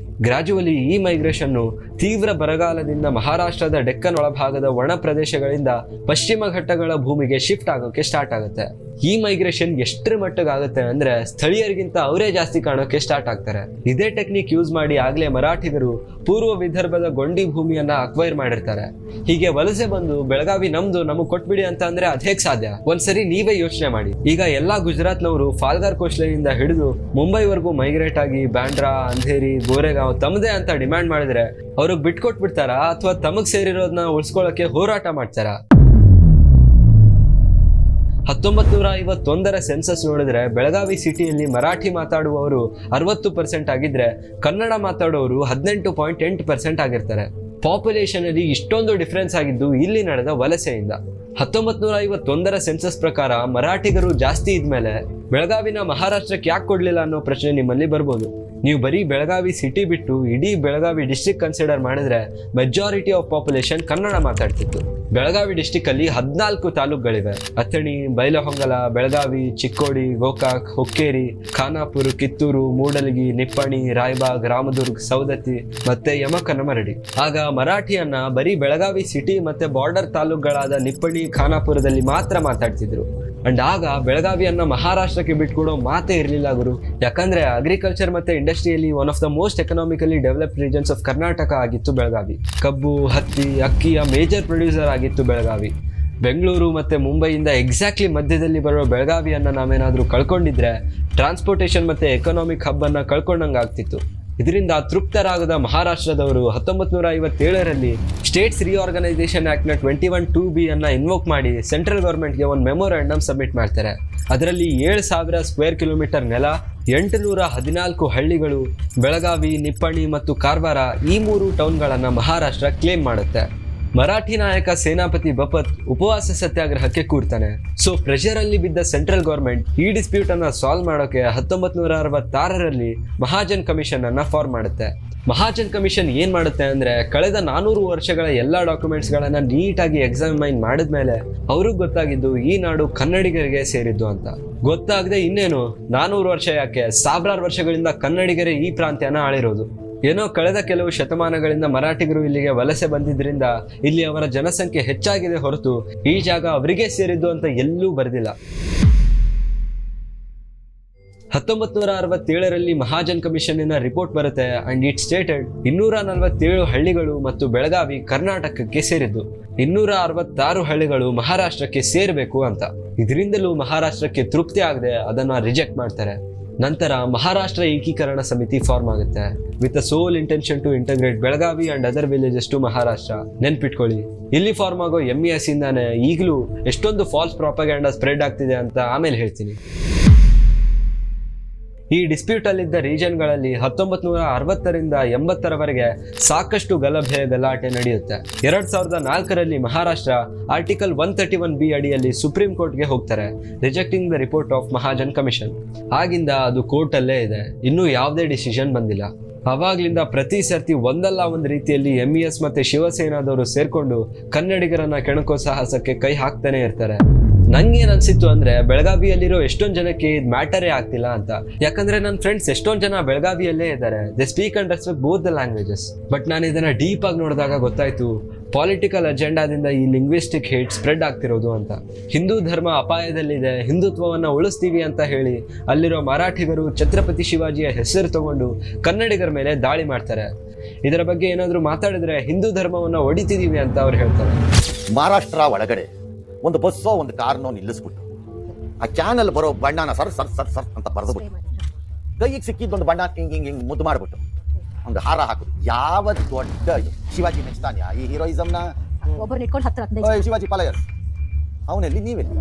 ಗ್ರಾಜುವಲಿ ಈ ಮೈಗ್ರೇಷನ್ನು ತೀವ್ರ ಬರಗಾಲದಿಂದ ಮಹಾರಾಷ್ಟ್ರದ ಡೆಕ್ಕನ್ ಒಳಭಾಗದ ಒಣ ಪ್ರದೇಶಗಳಿಂದ ಪಶ್ಚಿಮ ಘಟ್ಟಗಳ ಭೂಮಿಗೆ ಶಿಫ್ಟ್ ಆಗೋಕೆ ಸ್ಟಾರ್ಟ್ ಆಗುತ್ತೆ. ಈ ಮೈಗ್ರೇಷನ್ ಎಷ್ಟರ ಮಟ್ಟಿಗೆ ಆಗುತ್ತೆ ಅಂದ್ರೆ ಸ್ಥಳೀಯರಿಗಿಂತ ಅವರೇ ಜಾಸ್ತಿ ಕಾಣೋಕೆ ಸ್ಟಾರ್ಟ್ ಆಗ್ತಾರೆ. ಇದೇ ಟೆಕ್ನಿಕ್ ಯೂಸ್ ಮಾಡಿ ಆಗ್ಲೇ ಮರಾಠಿಗರು ಪೂರ್ವ ವಿದರ್ಭದ ಗೊಂಡಿ ಭೂಮಿಯನ್ನ ಅಕ್ವೈರ್ ಮಾಡಿರ್ತಾರೆ. ಹೀಗೆ ವಲಸೆ ಬಂದು ಬೆಳಗಾವಿ ನಮ್ದು ನಮಗ್ ಕೊಟ್ಬಿಡಿ ಅಂತ ಅಂದ್ರೆ ಅದೇಗ್ ಸಾಧ್ಯ? ಒಂದ್ಸರಿ ನೀವೇ ಯೋಚನೆ ಮಾಡಿ. ಈಗ ಎಲ್ಲಾ ಗುಜರಾತ್ನವರು ಫಾಲ್ಗಾರ್ ಕೋಸ್ಟ್ಲೆಯಿಂದ ಹಿಡಿದು ಮುಂಬೈವರೆಗೂ ಮೈಗ್ರೇಟ್ ಆಗಿ ಬ್ಯಾಂಡ್ರಾ, ಅಂಧೇರಿ, ಗೋರೆಗಾಂವ್ ತಮ್ಮದೇ ಅಂತ ಡಿಮ್ಯಾಂಡ್ ಮಾಡಿದ್ರೆ ಅವ್ರಿಗೆ ಬಿಟ್ಕೊಟ್ಬಿಡ್ತಾರಾ ಅಥವಾ ತಮಗ್ ಸೇರಿರೋದನ್ನ ಉಳಿಸ್ಕೊಳ್ಳೋಕೆ ಹೋರಾಟ ಮಾಡ್ತಾರಾ? 1951ರ ಸೆನ್ಸಸ್ ನೋಡಿದ್ರೆ ಬೆಳಗಾವಿ ಸಿಟಿಯಲ್ಲಿ ಮರಾಠಿ ಮಾತಾಡುವವರು 60% ಆಗಿದ್ರೆ ಕನ್ನಡ ಮಾತಾಡುವವರು 18.8% ಆಗಿರ್ತಾರೆ. ಪಾಪ್ಯುಲೇಷನ್ ಅಲ್ಲಿ ಇಷ್ಟೊಂದು ಡಿಫರೆನ್ಸ್ ಆಗಿದ್ದು ಇಲ್ಲಿ ನಡೆದ ವಲಸೆಯಿಂದ. 1951ರ ಸೆನ್ಸಸ್ ಪ್ರಕಾರ ಮರಾಠಿಗರು ಜಾಸ್ತಿ ಇದ್ಮೇಲೆ ಬೆಳಗಾವಿನ ಮಹಾರಾಷ್ಟ್ರಕ್ಕೆ ಯಾಕೆ ಕೊಡ್ಲಿಲ್ಲ ಅನ್ನೋ ಪ್ರಶ್ನೆ ನಿಮ್ಮಲ್ಲಿ ಬರ್ಬೋದು. ನೀವು ಬರೀ ಬೆಳಗಾವಿ ಸಿಟಿ ಬಿಟ್ಟು ಇಡೀ ಬೆಳಗಾವಿ ಡಿಸ್ಟ್ರಿಕ್ಟ್ ಕನ್ಸಿಡರ್ ಮಾಡಿದ್ರೆ ಮೆಜಾರಿಟಿ ಆಫ್ ಪಾಪ್ಯುಲೇಷನ್ ಕನ್ನಡ ಮಾತಾಡ್ತಿತ್ತು. ಬೆಳಗಾವಿ ಡಿಸ್ಟಿಕ್ ಅಲ್ಲಿ 14 ತಾಲೂಕುಗಳಿವೆ. ಅಥಣಿ, ಬೈಲಹೊಂಗಲ, ಬೆಳಗಾವಿ, ಚಿಕ್ಕೋಡಿ, ಗೋಕಾಕ್, ಹುಕ್ಕೇರಿ, ಖಾನಾಪುರ, ಕಿತ್ತೂರು, ಮೂಡಲಗಿ, ನಿಪ್ಪಾಣಿ, ರಾಯಬಾಗ್, ರಾಮದುರ್ಗ್, ಸೌದತ್ತಿ ಮತ್ತೆ ಯಮಕನಮರಡಿ. ಆಗ ಮರಾಠಿಯನ್ನ ಬರೀ ಬೆಳಗಾವಿ ಸಿಟಿ ಮತ್ತೆ ಬಾರ್ಡರ್ ತಾಲೂಕುಗಳಾದ ನಿಪ್ಪಾಣಿ, ಖಾನಾಪುರದಲ್ಲಿ ಮಾತ್ರ ಮಾತಾಡ್ತಿದ್ರು. ಅಂಡ್ ಆಗ ಬೆಳಗಾವಿಯನ್ನ ಮಹಾರಾಷ್ಟ್ರಕ್ಕೆ ಬಿಟ್ಕೊಡೋ ಮಾತೇ ಇರಲಿಲ್ಲ ಗುರು. ಯಾಕಂದ್ರೆ ಅಗ್ರಿಕಲ್ಚರ್ ಮತ್ತೆ ಇಂಡಸ್ಟ್ರಿಯಲ್ಲಿ one of the most economically developed regions of Karnataka ಆಗಿತ್ತು ಬೆಳಗಾವಿ. ಕಬ್ಬು, ಹತ್ತಿ, ಅಕ್ಕಿಯ ಮೇಜರ್ ಪ್ರೊಡ್ಯೂಸರ್ ಆಗಿತ್ತು ಬೆಳಗಾವಿ. ಬೆಂಗಳೂರು ಮತ್ತೆ ಮುಂಬೈಯಿಂದ ಎಕ್ಸಾಕ್ಟ್ಲಿ ಮಧ್ಯದಲ್ಲಿ ಬರೋ ಬೆಳಗಾವಿಯನ್ನ ನಾವೇನಾದ್ರೂ ಕಳ್ಕೊಂಡಿದ್ರೆ ಟ್ರಾನ್ಸ್ಪೋರ್ಟೇಷನ್ ಮತ್ತೆ ಎಕನಾಮಿಕ್ ಹಬ್ ಅನ್ನ ಕಳ್ಕೊಂಡಂಗೆ ಆಗ್ತಿತ್ತು. ಇದರಿಂದ ತೃಪ್ತರಾಗದ ಮಹಾರಾಷ್ಟ್ರದವರು 1957ರಲ್ಲಿ ಸ್ಟೇಟ್ಸ್ ರಿಆರ್ಗನೈಸೇಷನ್ ಆಕ್ಟ್ನ 21(2)B ಅನ್ನ ಇನ್ವೋಕ್ ಮಾಡಿ ಸೆಂಟ್ರಲ್ ಗೌರ್ಮೆಂಟ್ಗೆ ಒಂದು ಮೆಮೊರಾಂಡಮ್ ಸಬ್ಮಿಟ್ ಮಾಡ್ತಾರೆ. ಅದರಲ್ಲಿ 7,000 ಸ್ಕ್ವೇರ್ ಕಿಲೋಮೀಟರ್ ನೆಲ, 814 ಹಳ್ಳಿಗಳು, ಬೆಳಗಾವಿ, ನಿಪ್ಪಾಣಿ ಮತ್ತು ಕಾರವಾರ ಈ 3 ಟೌನ್ಗಳನ್ನು ಮಹಾರಾಷ್ಟ್ರ ಕ್ಲೇಮ್ ಮಾಡುತ್ತೆ. ಮರಾಠಿ ನಾಯಕ ಸೇನಾಪತಿ ಬಪತ್ ಉಪವಾಸ ಸತ್ಯಾಗ್ರಹಕ್ಕೆ ಕೂರ್ತಾನೆ. ಸೊ ಪ್ರೆಷರ್ ಅಲ್ಲಿ ಬಿದ್ದ ಸೆಂಟ್ರಲ್ ಗೌರ್ಮೆಂಟ್ ಈ ಡಿಸ್ಪ್ಯೂಟ್ ಅನ್ನ ಸಾಲ್ವ್ ಮಾಡೋಕೆ 1966ರಲ್ಲಿ ಮಹಾಜನ್ ಕಮಿಷನ್ ಅನ್ನ ಫಾರ್ಮ್ ಮಾಡುತ್ತೆ. ಮಹಾಜನ್ ಕಮಿಷನ್ ಏನ್ ಮಾಡುತ್ತೆ ಅಂದ್ರೆ ಕಳೆದ 400 ವರ್ಷಗಳ ಎಲ್ಲಾ ಡಾಕ್ಯುಮೆಂಟ್ಸ್ ಗಳನ್ನ ನೀಟಾಗಿ ಎಕ್ಸಾಮೈನ್ ಮಾಡಿದ್ಮೇಲೆ ಅವ್ರಿಗೆ ಗೊತ್ತಾಗಿದ್ದು ಈ ನಾಡು ಕನ್ನಡಿಗರಿಗೆ ಸೇರಿದ್ದು ಅಂತ. ಗೊತ್ತಾಗದೆ ಇನ್ನೇನು 400 ವರ್ಷ ಯಾಕೆ, ಸಾವಿರಾರು ವರ್ಷಗಳಿಂದ ಕನ್ನಡಿಗರೇ ಈ ಪ್ರಾಂತ್ಯನ ಆಳಿರೋದು. ಏನೋ ಕಳೆದ ಕೆಲವು ಶತಮಾನಗಳಿಂದ ಮರಾಠಿಗರು ಇಲ್ಲಿಗೆ ವಲಸೆ ಬಂದಿದ್ರಿಂದ ಇಲ್ಲಿ ಅವರ ಜನಸಂಖ್ಯೆ ಹೆಚ್ಚಾಗಿದೆ ಹೊರತು ಈ ಜಾಗ ಅವರಿಗೆ ಸೇರಿದ್ದು ಅಂತ ಎಲ್ಲೂ ಬರೆದಿಲ್ಲ. 1967ರಲ್ಲಿ ಮಹಾಜನ್ ಕಮಿಷನ್ನಿನ ರಿಪೋರ್ಟ್ ಬರುತ್ತೆ ಅಂಡ್ ಇಟ್ ಸ್ಟೇಟೆಡ್ 247 ಹಳ್ಳಿಗಳು ಮತ್ತು ಬೆಳಗಾವಿ ಕರ್ನಾಟಕಕ್ಕೆ ಸೇರಿದ್ದು, 266 ಹಳ್ಳಿಗಳು ಮಹಾರಾಷ್ಟ್ರಕ್ಕೆ ಸೇರಬೇಕು ಅಂತ. ಇದರಿಂದಲೂ ಮಹಾರಾಷ್ಟ್ರಕ್ಕೆ ತೃಪ್ತಿ ಆಗದೆ ಅದನ್ನ ರಿಜೆಕ್ಟ್ ಮಾಡ್ತಾರೆ. ನಂತರ ಮಹಾರಾಷ್ಟ್ರ ಏಕೀಕರಣ ಸಮಿತಿ ಫಾರ್ಮ್ ಆಗುತ್ತೆ with a sole intention to integrate Belagavi and other villages to Maharashtra. ನೆನ್ಪಿಟ್ಕೊಳ್ಳಿ, ಇಲ್ಲಿ ಫಾರ್ಮ್ ಆಗೋ MES ಇಂದಾನೆ ಈಗಲೂ ಎಷ್ಟೊಂದು ಫಾಲ್ಸ್ ಪ್ರಾಪಗ್ಯಾಂಡಾ ಸ್ಪ್ರೆಡ್ ಆಗ್ತಿದೆ ಅಂತ ಆಮೇಲೆ ಹೇಳ್ತೀನಿ. ಈ ಡಿಸ್ಪ್ಯೂಟ್ ಅಲ್ಲಿದ್ದ ರೀಜನ್ಗಳಲ್ಲಿ 1960ರಿಂದ 80ರವರೆಗೆ ಸಾಕಷ್ಟು ಗಲಾಟೆ ನಡೆಯುತ್ತೆ. 2004ರಲ್ಲಿ ಮಹಾರಾಷ್ಟ್ರ ಆರ್ಟಿಕಲ್ 131B ಅಡಿಯಲ್ಲಿ ಸುಪ್ರೀಂ ಕೋರ್ಟ್ಗೆ ಹೋಗ್ತಾರೆ, rejecting the report of Mahajan commission. ಆಗಿಂದ ಅದು ಕೋರ್ಟಲ್ಲೇ ಇದೆ, ಇನ್ನೂ ಯಾವುದೇ ಡಿಸಿಷನ್ ಬಂದಿಲ್ಲ. ಅವಾಗ್ಲಿಂದ ಪ್ರತಿ ಸರ್ತಿ ಒಂದಲ್ಲ ಒಂದು ರೀತಿಯಲ್ಲಿ MES ಮತ್ತೆ ಶಿವಸೇನಾದವರು ಸೇರ್ಕೊಂಡು ಕನ್ನಡಿಗರನ್ನ ಕೆಣಕೋ ಸಾಹಸಕ್ಕೆ ಕೈ ಹಾಕ್ತಾನೆ ಇರ್ತಾರೆ. ನಂಗೇನ್ ಅನ್ಸಿತ್ತು ಅಂದ್ರೆ ಬೆಳಗಾವಿಯಲ್ಲಿರೋ ಎಷ್ಟೊಂದು ಜನಕ್ಕೆ ಇದು ಮ್ಯಾಟರೇ ಆಗ್ತಿಲ್ಲ ಅಂತ. ಯಾಕಂದ್ರೆ ನನ್ನ ಫ್ರೆಂಡ್ಸ್ ಎಷ್ಟೊಂದು ಜನ ಬೆಳಗಾವಿಯಲ್ಲೇ ಇದ್ದಾರೆ, they speak and respect both the languages. But ನಾನು ಇದನ್ನ ಡೀಪ್ ಆಗಿ ನೋಡಿದಾಗ ಗೊತ್ತಾಯ್ತು ಪಾಲಿಟಿಕಲ್ ಅಜೆಂಡಾದಿಂದ ಈ ಲಿಂಗ್ವಿಸ್ಟಿಕ್ ಹೇಟ್ ಸ್ಪ್ರೆಡ್ ಆಗ್ತಿರೋದು ಅಂತ. ಹಿಂದೂ ಧರ್ಮ ಅಪಾಯದಲ್ಲಿದೆ, ಹಿಂದುತ್ವವನ್ನ ಉಳಿಸ್ತೀವಿ ಅಂತ ಹೇಳಿ ಅಲ್ಲಿರೋ ಮರಾಠಿಗರು ಛತ್ರಪತಿ ಶಿವಾಜಿಯ ಹೆಸರು ತಗೊಂಡು ಕನ್ನಡಿಗರ ಮೇಲೆ ದಾಳಿ ಮಾಡ್ತಾರೆ. ಇದರ ಬಗ್ಗೆ ಏನಾದರೂ ಮಾತಾಡಿದ್ರೆ ಹಿಂದೂ ಧರ್ಮವನ್ನ ಒಡಿತಿದೀವಿ ಅಂತ ಅವ್ರು ಹೇಳ್ತಾರೆ. ಮಹಾರಾಷ್ಟ್ರ ಒಳಗಡೆ ಒಂದು ಬಸ್ಸೋ ಒಂದು ಕಾರ್ನೋ ನಿಲ್ಲಿಸ್ಬಿಟ್ಟು ಆ ಕ್ಯಾನಲ್ಲಿ ಬರೋ ಬಣ್ಣನ ಸರ್ ಸರ್ ಸರ್ ಸರ್ ಅಂತ ಬರೆದ್ಬಿಟ್ಟು ಕೈಗೆ ಸಿಕ್ಕಿದ್ದೊಂದು ಬಣ್ಣ ಹಿಂಗ್ ಹಿಂಗ್ ಹಿಂಗ್ ಮುದ್ದು ಮಾಡ್ಬಿಟ್ಟು ಒಂದು ಹಾರ ಹಾಕುದು. ಯಾವ ದೊಡ್ಡ ಶಿವಾಜಿ ಮೆಚ್ತಾನ್ಯಾ ಈ ಹೀರೋಯಿಸಮ್ನ? ಶಿವಾಜಿ ಪಾಲಯರ್ಸ್ ಅವನಲ್ಲಿ ನೀವೆಲ್ಲಿ?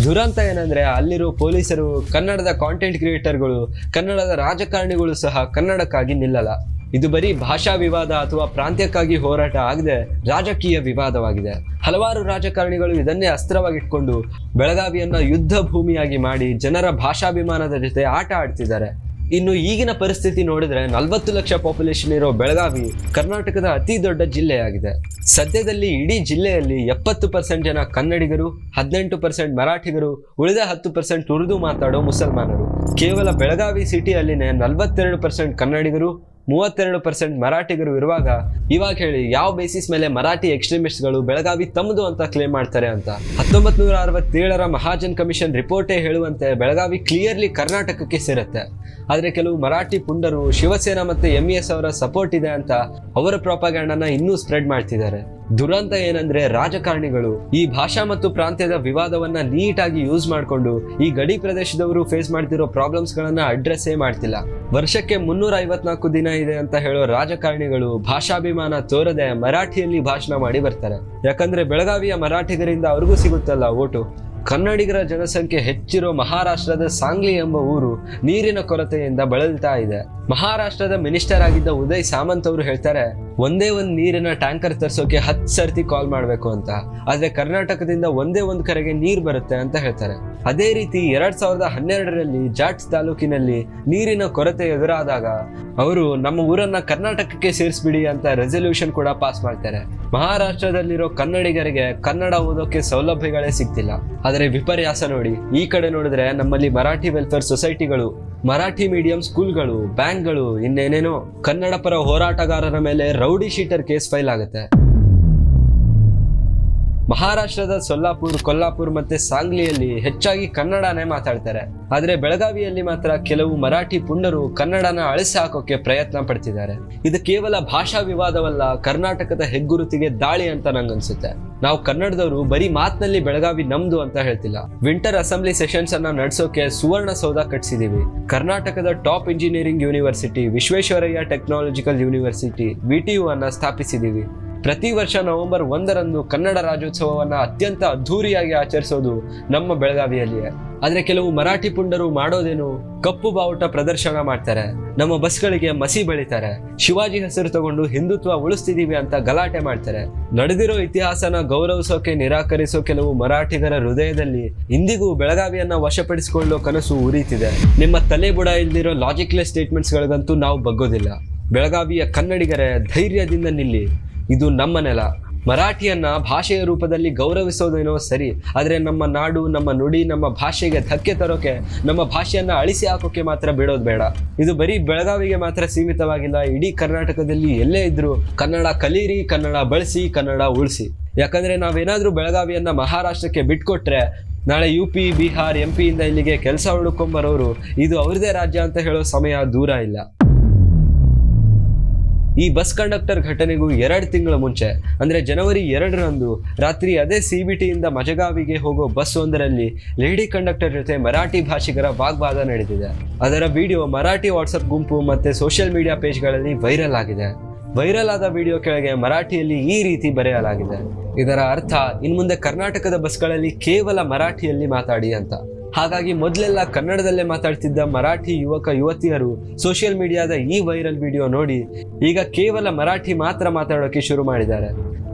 ದುರಂತ ಏನಂದ್ರೆ ಅಲ್ಲಿರೋ ಪೊಲೀಸರು, ಕನ್ನಡದ ಕಾಂಟೆಂಟ್ ಕ್ರಿಯೇಟರ್ಗಳು, ಕನ್ನಡದ ರಾಜಕಾರಣಿಗಳು ಸಹ ಕನ್ನಡಕ್ಕಾಗಿ ನಿಲ್ಲಲ್ಲ. ಇದು ಬರೀ ಭಾಷಾ ವಿವಾದ ಅಥವಾ ಪ್ರಾಂತ್ಯಕ್ಕಾಗಿ ಹೋರಾಟ ಆಗದೆ ರಾಜಕೀಯ ವಿವಾದವಾಗಿದೆ. ಹಲವಾರು ರಾಜಕಾರಣಿಗಳು ಇದನ್ನೇ ಅಸ್ತ್ರವಾಗಿಟ್ಕೊಂಡು ಬೆಳಗಾವಿಯನ್ನ ಯುದ್ಧ ಭೂಮಿಯಾಗಿ ಮಾಡಿ ಜನರ ಭಾಷಾಭಿಮಾನದ ಜೊತೆ ಆಟ ಆಡ್ತಿದ್ದಾರೆ. ಇನ್ನು ಈಗಿನ ಪರಿಸ್ಥಿತಿ ನೋಡಿದ್ರೆ 40 ಲಕ್ಷ ಪಾಪ್ಯುಲೇಷನ್ ಇರೋ ಬೆಳಗಾವಿ ಕರ್ನಾಟಕದ ಅತಿ ದೊಡ್ಡ ಜಿಲ್ಲೆಯಾಗಿದೆ. ಸದ್ಯದಲ್ಲಿ ಇಡೀ ಜಿಲ್ಲೆಯಲ್ಲಿ 70% ಜನ ಕನ್ನಡಿಗರು, 18% ಮರಾಠಿಗರು, ಉಳಿದ 10% ಉರ್ದು ಮಾತಾಡೋ ಮುಸಲ್ಮಾನರು. ಕೇವಲ ಬೆಳಗಾವಿ ಸಿಟಿಯಲ್ಲಿನೇ 42% ಕನ್ನಡಿಗರು, 32% ಮರಾಠಿಗರು ಇರುವಾಗ ಇವಾಗ ಹೇಳಿ ಯಾವ ಬೇಸಿಸ್ ಮೇಲೆ ಮರಾಠಿ ಎಕ್ಸ್ಟ್ರೀಮಿಸ್ಟ್ಗಳು ಬೆಳಗಾವಿ ತಮ್ಮದು ಅಂತ ಕ್ಲೇಮ್ ಮಾಡ್ತಾರೆ ಅಂತ? 1967ರ ಮಹಾಜನ್ ಕಮಿಷನ್ ರಿಪೋರ್ಟೇ ಹೇಳುವಂತೆ ಬೆಳಗಾವಿ ಕ್ಲಿಯರ್ಲಿ ಕರ್ನಾಟಕಕ್ಕೆ ಸೇರುತ್ತೆ. ಆದರೆ ಕೆಲವು ಮರಾಠಿ ಪುಂಡರು ಶಿವಸೇನಾ ಮತ್ತೆ MES ಅವರ ಸಪೋರ್ಟ್ ಇದೆ ಅಂತ ಅವರ ಪ್ರಾಪಗ್ಯಾಂಡನ್ನ ಇನ್ನೂ ಸ್ಪ್ರೆಡ್ ಮಾಡ್ತಿದ್ದಾರೆ. ದುರಂತ ಏನಂದ್ರೆ ರಾಜಕಾರಣಿಗಳು ಈ ಭಾಷಾ ಮತ್ತು ಪ್ರಾಂತ್ಯದ ವಿವಾದವನ್ನ ನೀಟಾಗಿ ಯೂಸ್ ಮಾಡಿಕೊಂಡು ಈ ಗಡಿ ಪ್ರದೇಶದವರು ಫೇಸ್ ಮಾಡ್ತಿರೋ ಪ್ರಾಬ್ಲಮ್ಸ್ ಗಳನ್ನ ಅಡ್ರೆಸ್ಸೇ ಮಾಡ್ತಿಲ್ಲ. ವರ್ಷಕ್ಕೆ 354 ದಿನ ಇದೆ ಅಂತ ಹೇಳೋ ರಾಜಕಾರಣಿಗಳು ಭಾಷಾಭಿಮಾನ ತೋರದೆ ಮರಾಠಿಯಲ್ಲಿ ಭಾಷಣ ಮಾಡಿ ಬರ್ತಾರೆ. ಯಾಕಂದ್ರೆ ಬೆಳಗಾವಿಯ ಮರಾಠಿಗರಿಂದ ಅವ್ರಿಗೂ ಸಿಗುತ್ತಲ್ಲ ಓಟು. ಕನ್ನಡಿಗರ ಜನಸಂಖ್ಯೆ ಹೆಚ್ಚಿರೋ ಮಹಾರಾಷ್ಟ್ರದ ಸಾಂಗ್ಲಿ ಎಂಬ ಊರು ನೀರಿನ ಕೊರತೆಯಿಂದ ಬಳಲ್ತಾ ಇದೆ. ಮಹಾರಾಷ್ಟ್ರದ ಮಿನಿಸ್ಟರ್ ಆಗಿದ್ದ ಉದಯ್ ಸಾಮಂತ್ ಅವರು ಹೇಳ್ತಾರೆ, ಒಂದೇ ಒಂದು ನೀರಿನ ಟ್ಯಾಂಕರ್ ತರಿಸೋಕೆ 10 ಸರ್ತಿ ಕಾಲ್ ಮಾಡಬೇಕು ಅಂತ. ಆದ್ರೆ ಕರ್ನಾಟಕದಿಂದ ಒಂದೇ ಒಂದು ಕರೆಗೆ ನೀರು ಬರುತ್ತೆ ಅಂತ ಹೇಳ್ತಾರೆ. ಅದೇ ರೀತಿ 2012ರಲ್ಲಿ ಜಾಟ್ಸ್ ತಾಲೂಕಿನಲ್ಲಿ ನೀರಿನ ಕೊರತೆ ಎದುರಾದಾಗ ಅವರು ನಮ್ಮ ಊರನ್ನ ಕರ್ನಾಟಕಕ್ಕೆ ಸೇರಿಸ್ಬಿಡಿ ಅಂತ ರೆಸಲ್ಯೂಷನ್ ಕೂಡ ಪಾಸ್ ಮಾಡ್ತಾರೆ. ಮಹಾರಾಷ್ಟ್ರದಲ್ಲಿರೋ ಕನ್ನಡಿಗರಿಗೆ ಕನ್ನಡ ಓದೋಕೆ ಸೌಲಭ್ಯಗಳೇ ಸಿಗ್ತಿಲ್ಲ. ಆದರೆ ವಿಪರ್ಯಾಸ ನೋಡಿ, ಈ ಕಡೆ ನೋಡಿದ್ರೆ ನಮ್ಮಲ್ಲಿ ಮರಾಠಿ ವೆಲ್ಫೇರ್ ಸೊಸೈಟಿಗಳು, ಮರಾಠಿ ಮೀಡಿಯಂ ಸ್ಕೂಲ್ಗಳು, ಬ್ಯಾಂಕ್ಗಳು, ಇನ್ನೇನೇನೋ ಕನ್ನಡ ಪರ ಹೋರಾಟಗಾರರ ಮೇಲೆ ರೌಡಿ ಶೀಟರ್ ಕೇಸ್ ಫೈಲ್ ಆಗುತ್ತೆ. ಮಹಾರಾಷ್ಟ್ರದ ಸೊಲ್ಲಾಪುರ್, ಕೊಲ್ಲಾಪುರ್ ಮತ್ತೆ ಸಾಂಗ್ಲಿಯಲ್ಲಿ ಹೆಚ್ಚಾಗಿ ಕನ್ನಡನೇ ಮಾತಾಡ್ತಾರೆ. ಆದ್ರೆ ಬೆಳಗಾವಿಯಲ್ಲಿ ಮಾತ್ರ ಕೆಲವು ಮರಾಠಿ ಪುಂಡರು ಕನ್ನಡನ ಅಳಿಸಿ ಹಾಕೋಕೆ ಪ್ರಯತ್ನ ಪಡ್ತಿದ್ದಾರೆ. ಇದು ಕೇವಲ ಭಾಷಾ ವಿವಾದವಲ್ಲ, ಕರ್ನಾಟಕದ ಹೆಗ್ಗುರುತಿಗೆ ದಾಳಿ ಅಂತ ನಂಗನ್ಸುತ್ತೆ. ನಾವು ಕನ್ನಡದವರು ಬರೀ ಮಾತಿನಲ್ಲಿ ಬೆಳಗಾವಿ ನಮ್ದು ಅಂತ ಹೇಳ್ತಿಲ್ಲ. ವಿಂಟರ್ ಅಸೆಂಬ್ಲಿ ಸೆಷನ್ಸ್ ಅನ್ನ ನಡೆಸೋಕೆ ಸುವರ್ಣಸೌಧ ಕಟ್ಸಿದೀವಿ. ಕರ್ನಾಟಕದ top engineering university Visvesvaraya technological university VTU ಅನ್ನ ಸ್ಥಾಪಿಸಿದೀವಿ. ಪ್ರತಿ ವರ್ಷ ನವೆಂಬರ್ 1ರಂದು ಕನ್ನಡ ರಾಜ್ಯೋತ್ಸವವನ್ನ ಅತ್ಯಂತ ಅದ್ಧೂರಿಯಾಗಿ ಆಚರಿಸೋದು ನಮ್ಮ ಬೆಳಗಾವಿಯಲ್ಲಿಯೇ. ಆದ್ರೆ ಕೆಲವು ಮರಾಠಿ ಪುಂಡರು ಮಾಡೋದೇನು, ಕಪ್ಪು ಬಾವುಟ ಪ್ರದರ್ಶನ ಮಾಡ್ತಾರೆ, ನಮ್ಮ ಬಸ್ಗಳಿಗೆ ಮಸಿ ಬೆಳಿತಾರೆ, ಶಿವಾಜಿ ಹೆಸರು ತಗೊಂಡು ಹಿಂದುತ್ವ ಉಳಿಸ್ತಿದೀವಿ ಅಂತ ಗಲಾಟೆ ಮಾಡ್ತಾರೆ. ನಡೆದಿರೋ ಇತಿಹಾಸನ ಗೌರವಿಸೋಕೆ ನಿರಾಕರಿಸೋ ಕೆಲವು ಮರಾಠಿಗರ ಹೃದಯದಲ್ಲಿ ಇಂದಿಗೂ ಬೆಳಗಾವಿಯನ್ನ ವಶಪಡಿಸಿಕೊಳ್ಳೋ ಕನಸು ಉರಿತಿದೆ. ನಿಮ್ಮ ತಲೆ ಬುಡ ಇಲ್ದಿರೋ ಲಾಜಿಕ್ಲೆಸ್ ಸ್ಟೇಟ್ಮೆಂಟ್ಸ್ಗಳಿಗಂತೂ ನಾವು ಬಗ್ಗೋದಿಲ್ಲ. ಬೆಳಗಾವಿಯ ಕನ್ನಡಿಗರೇ, ಧೈರ್ಯದಿಂದ ನಿಲ್ಲಿ. ಇದು ನಮ್ಮ ನೆಲ. ಮರಾಠಿಯನ್ನ ಭಾಷೆಯ ರೂಪದಲ್ಲಿ ಗೌರವಿಸೋದೇನೋ ಸರಿ, ಆದರೆ ನಮ್ಮ ನಾಡು, ನಮ್ಮ ನುಡಿ, ನಮ್ಮ ಭಾಷೆಗೆ ಧಕ್ಕೆ ತರೋಕೆ, ನಮ್ಮ ಭಾಷೆಯನ್ನ ಅಳಿಸಿ ಹಾಕೋಕೆ ಮಾತ್ರ ಬಿಡೋದು ಬೇಡ. ಇದು ಬರೀ ಬೆಳಗಾವಿಗೆ ಮಾತ್ರ ಸೀಮಿತವಾಗಿಲ್ಲ. ಇಡೀ ಕರ್ನಾಟಕದಲ್ಲಿ ಎಲ್ಲೇ ಇದ್ರೂ ಕನ್ನಡ ಕಲೀರಿ, ಕನ್ನಡ ಬಳಸಿ, ಕನ್ನಡ ಉಳಿಸಿ. ಯಾಕಂದ್ರೆ ನಾವೇನಾದ್ರೂ ಬೆಳಗಾವಿಯನ್ನ ಮಹಾರಾಷ್ಟ್ರಕ್ಕೆ ಬಿಟ್ಕೊಟ್ರೆ ನಾಳೆ UP, ಬಿಹಾರ್, MP ಇಂದ ಇಲ್ಲಿಗೆ ಕೆಲಸ ಹುಡುಕೊಂಬರೋರು ಇದು ಅವ್ರದೇ ರಾಜ್ಯ ಅಂತ ಹೇಳೋ ಸಮಯ ದೂರ ಇಲ್ಲ. ಈ ಬಸ್ ಕಂಡಕ್ಟರ್ ಘಟನೆಗೂ 2 ತಿಂಗಳ ಮುಂಚೆ ಅಂದ್ರೆ ಜನವರಿ 2ರಂದು ರಾತ್ರಿ ಅದೇ CBT ಇಂದ ಮಜಗಾವಿಗೆ ಹೋಗೋ ಬಸ್ ಒಂದರಲ್ಲಿ ಲೇಡಿ ಕಂಡಕ್ಟರ್ ಜೊತೆ ಮರಾಠಿ ಭಾಷಿಗರ ವಾಗ್ವಾದ ನಡೆದಿದೆ. ಅದರ ವಿಡಿಯೋ ಮರಾಠಿ ವಾಟ್ಸಪ್ ಗುಂಪು ಮತ್ತೆ ಸೋಷಿಯಲ್ ಮೀಡಿಯಾ ಪೇಜ್ಗಳಲ್ಲಿ ವೈರಲ್ ಆಗಿದೆ. ವೈರಲ್ ಆದ ವಿಡಿಯೋ ಕೆಳಗೆ ಮರಾಠಿಯಲ್ಲಿ ಈ ರೀತಿ ಬರೆಯಲಾಗಿದೆ, ಇದರ ಅರ್ಥ ಇನ್ಮುಂದೆ ಕರ್ನಾಟಕದ ಬಸ್ಗಳಲ್ಲಿ ಕೇವಲ ಮರಾಠಿಯಲ್ಲಿ ಮಾತಾಡಿ ಅಂತ. ಹಾಗಾಗಿ ಮೊದಲೆಲ್ಲ ಕನ್ನಡದಲ್ಲೇ ಮಾತಾಡ್ತಿದ್ದ ಮರಾಠಿ ಯುವಕ ಯುವತಿಯರು ಸೋಷಿಯಲ್ ಮೀಡಿಯಾದ ಈ ವೈರಲ್ ವಿಡಿಯೋ ನೋಡಿ ಈಗ ಕೇವಲ ಮರಾಠಿ ಮಾತ್ರ ಮಾತಾಡೋಕೆ ಶುರು ಮಾಡಿದ್ದಾರೆ.